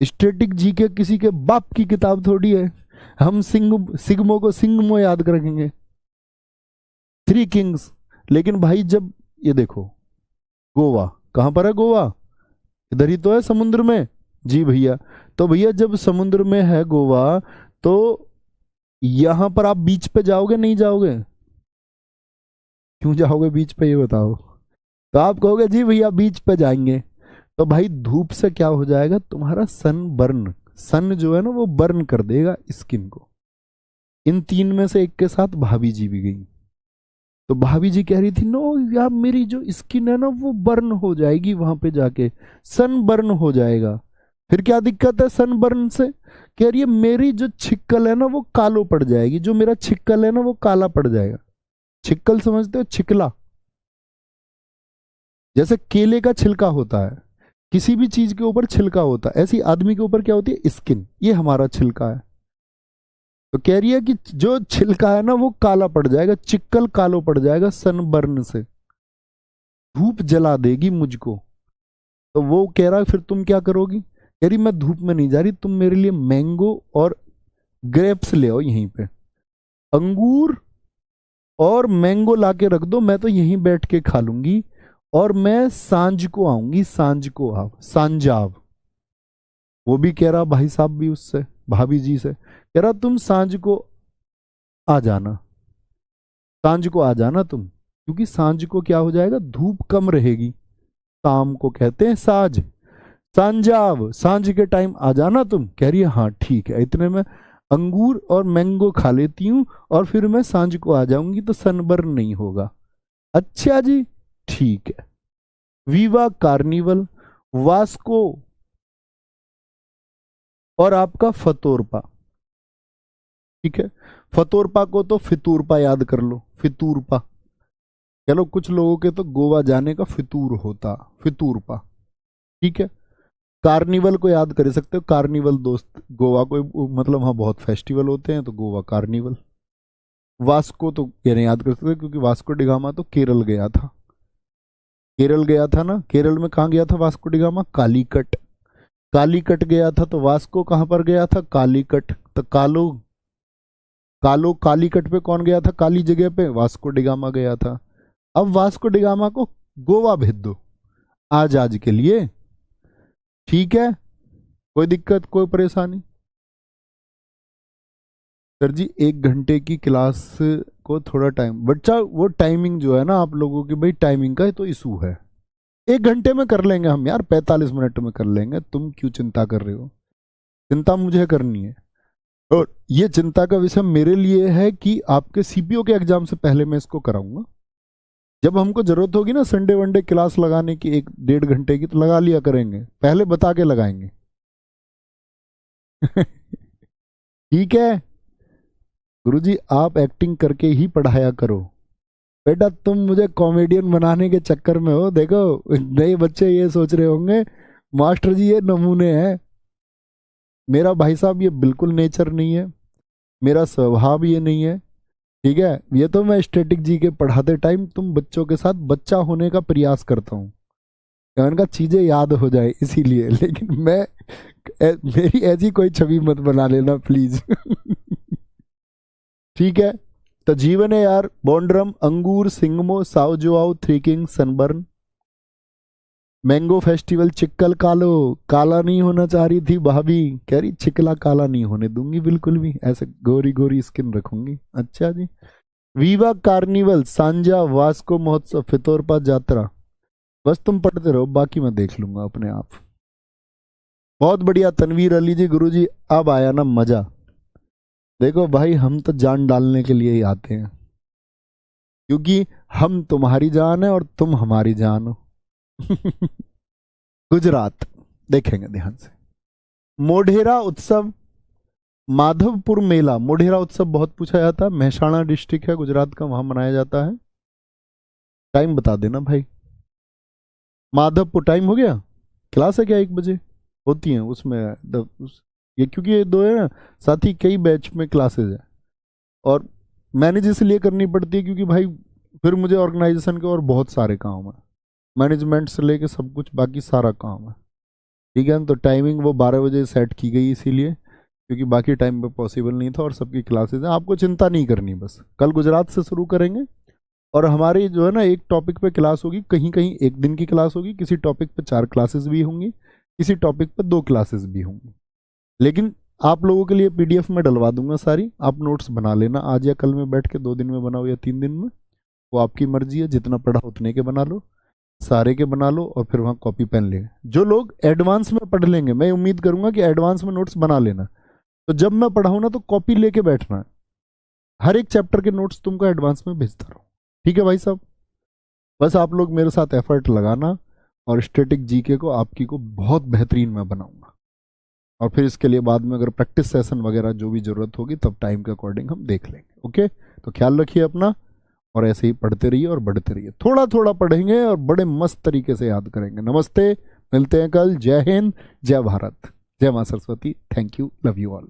स्टैटिक जीके किसी के बाप की किताब थोड़ी है, हम सिग्मो को सिंगमो याद रखेंगे। Three Kings. लेकिन भाई जब ये देखो, गोवा कहां पर है? गोवा इधर ही तो है, समुद्र में। जी भैया, तो भैया जब समुद्र में है गोवा, तो यहां पर आप बीच पे जाओगे नहीं जाओगे? क्यों जाओगे बीच पे, ये बताओ। तो आप कहोगे जी भैया बीच पे जाएंगे, तो भाई धूप से क्या हो जाएगा तुम्हारा, सन बर्न, सन जो है ना वो बर्न कर देगा स्किन को। इन तीन में से एक के साथ भाभी जी भी गई। तो भाभी जी कह रही थी नो यार, मेरी जो स्किन है ना वो बर्न हो जाएगी, वहां पे जाके सन बर्न हो जाएगा। फिर क्या दिक्कत है सन बर्न से? कह रही है मेरी जो छिक्कल है ना वो कालो पड़ जाएगी, जो मेरा छिक्कल है ना वो काला पड़ जाएगा। छिक्कल समझते हो? छिकला, जैसे केले का छिलका होता है, किसी भी चीज के ऊपर छिलका होता है, ऐसी आदमी के ऊपर क्या होती है, स्किन। ये हमारा छिलका है। तो कह रही है कि जो छिलका है ना वो काला पड़ जाएगा, चिक्कल कालो पड़ जाएगा सनबर्न से, धूप जला देगी मुझको। तो वो कह रहा है फिर तुम क्या करोगी? कह रही मैं धूप में नहीं जा रही, तुम मेरे लिए मैंगो और ग्रेप्स ले आओ यहीं पे, अंगूर और मैंगो लाके रख दो, मैं तो यहीं बैठ के खा लूंगी, और मैं सांझ को आऊंगी, सांझ को आओ, सांझाव। वो भी कह रहा, भाई साहब भी उससे, भाभी जी से कह रहा तुम सांझ को आ जाना, सांझ को आ जाना तुम, क्योंकि सांझ को क्या हो जाएगा, धूप कम रहेगी, शाम को कहते हैं साझ, सांझाव, सांझ के टाइम आ जाना तुम। कह रही है हाँ ठीक है, इतने में अंगूर और मैंगो खा लेती हूँ और फिर मैं सांझ को आ जाऊंगी तो सनबर्न नहीं होगा। अच्छा जी ठीक है। वीवा कार्निवल, वास्को और आपका फतोरपा, ठीक है। फतोरपा को तो फितूरपा याद कर लो, फितूरपा। चलो कुछ लोगों के तो गोवा जाने का फितूर होता, फितूरपा, ठीक है। कार्निवल को याद कर सकते हो, कार्निवल दोस्त, गोवा को मतलब वहाँ बहुत फेस्टिवल होते हैं तो गोवा कार्निवल। वास्को तो ये नहीं याद कर सकते क्योंकि वास्को डिगामा तो केरल गया था, केरल गया था ना। केरल में कहाँ गया था वास्को डिगामा? कालीकट। कालीकट गया था तो वास्को कहाँ पर गया था? कालीकट। तो कालो, कालो कालीकट पे कौन गया था? काली जगह पे वास्को डिगामा गया था। अब वास्को डिगामा को गोवा भेज दो आज के लिए, ठीक है, कोई दिक्कत कोई परेशानी? सर जी 1 घंटे की क्लास को थोड़ा टाइम, बच्चा वो टाइमिंग जो है ना आप लोगों की, भाई टाइमिंग का तो इशू है। 1 घंटे में कर लेंगे हम यार, 45 मिनट में कर लेंगे, तुम क्यों चिंता कर रहे हो? चिंता मुझे करनी है, और ये चिंता का विषय मेरे लिए है कि आपके सीपीओ के एग्जाम से पहले मैं इसको कराऊंगा। जब हमको जरूरत होगी ना संडे वनडे क्लास लगाने की 1-1.5 घंटे की, तो लगा लिया करेंगे, पहले बता के लगाएंगे। ठीक है गुरुजी, आप एक्टिंग करके ही पढ़ाया करो बेटा, तुम मुझे कॉमेडियन बनाने के चक्कर में हो। देखो नए बच्चे ये सोच रहे होंगे मास्टर जी ये नमूने हैं, मेरा भाई साहब ये बिल्कुल नेचर नहीं है, मेरा स्वभाव ये नहीं है, ठीक है। ये तो मैं स्टैटिक जी के पढ़ाते टाइम तुम बच्चों के साथ बच्चा होने का प्रयास करता हूँ, उनका चीजें याद हो जाए इसीलिए, लेकिन मेरी ऐसी कोई छवि मत बना लेना प्लीज। ठीक है, तो जीवन है यार, बॉन्ड्रम, अंगूर, Shigmo, Sao Joao, three king, sunburn, mango festival, Chikal Kalo. काला नहीं होना चाह रही थी भाभी, कह रही चिकला काला नहीं होने दूंगी बिल्कुल भी, ऐसे गोरी गोरी स्किन रखूंगी। अच्छा जी, वीवा कार्निवल, सांजा, वास्को महोत्सव, फितोरपा यात्रा, बस तुम पढ़ते रहो, बाकी मैं देख लूंगा अपने आप। बहुत बढ़िया तनवीर अली जी, गुरु जी अब आया ना मजा। देखो भाई हम तो जान डालने के लिए ही आते हैं, क्योंकि हम तुम्हारी जान है और तुम हमारी जान हो। गुजरात देखेंगे ध्यान से, मोढेरा उत्सव, माधवपुर मेला। मोढेरा उत्सव बहुत पूछा जाता है, महसाणा डिस्ट्रिक्ट है गुजरात का, वहां मनाया जाता है। टाइम बता देना भाई। माधवपुर टाइम हो गया, क्लास है क्या 1 बजे होती है उसमें ये क्योंकि ये दो है ना साथ ही, कई बैच में क्लासेज है, और मैनेज इसलिए करनी पड़ती है क्योंकि भाई फिर मुझे ऑर्गेनाइजेशन के और बहुत सारे काम है, मैनेजमेंट से लेके सब कुछ बाकी सारा काम है, ठीक है। तो टाइमिंग वो 12 बजे सेट की गई इसीलिए, क्योंकि बाकी टाइम पे पॉसिबल नहीं था और सबकी क्लासेज हैं। आपको चिंता नहीं करनी, बस कल गुजरात से शुरू करेंगे, और हमारी जो है ना एक टॉपिक पे क्लास होगी, कहीं कहीं 1 दिन की क्लास होगी, किसी टॉपिक पे 4 क्लासेस भी होंगी, किसी टॉपिक पे 2 क्लासेस भी होंगी। लेकिन आप लोगों के लिए पीडीएफ में डलवा दूंगा सारी, आप नोट्स बना लेना आज या कल में बैठ के, 2 दिन में बनाओ या 3 दिन में, वो आपकी मर्जी है, जितना पढ़ा उतने के बना लो, सारे के बना लो, और फिर वहाँ कॉपी पेन ले। जो लोग एडवांस में पढ़ लेंगे, मैं उम्मीद करूंगा कि एडवांस में नोट्स बना लेना, तो जब मैं पढ़ाऊँ ना तो कॉपी लेके बैठना है, हर एक चैप्टर के नोट्स तुमको एडवांस में भेजता रहूँ, ठीक है भाई साहब। बस आप लोग मेरे साथ एफर्ट लगाना, और स्टैटिक जीके को आपकी को बहुत बेहतरीन मैं बनाऊंगा, और फिर इसके लिए बाद में अगर प्रैक्टिस सेशन वगैरह जो भी जरूरत होगी तब टाइम के अकॉर्डिंग हम देख लेंगे। ओके, तो ख्याल रखिए अपना, और ऐसे ही पढ़ते रहिए और बढ़ते रहिए, थोड़ा थोड़ा पढ़ेंगे और बड़े मस्त तरीके से याद करेंगे। नमस्ते, मिलते हैं कल। जय हिंद, जय भारत, जय मां Saraswati. Thank you, love you all.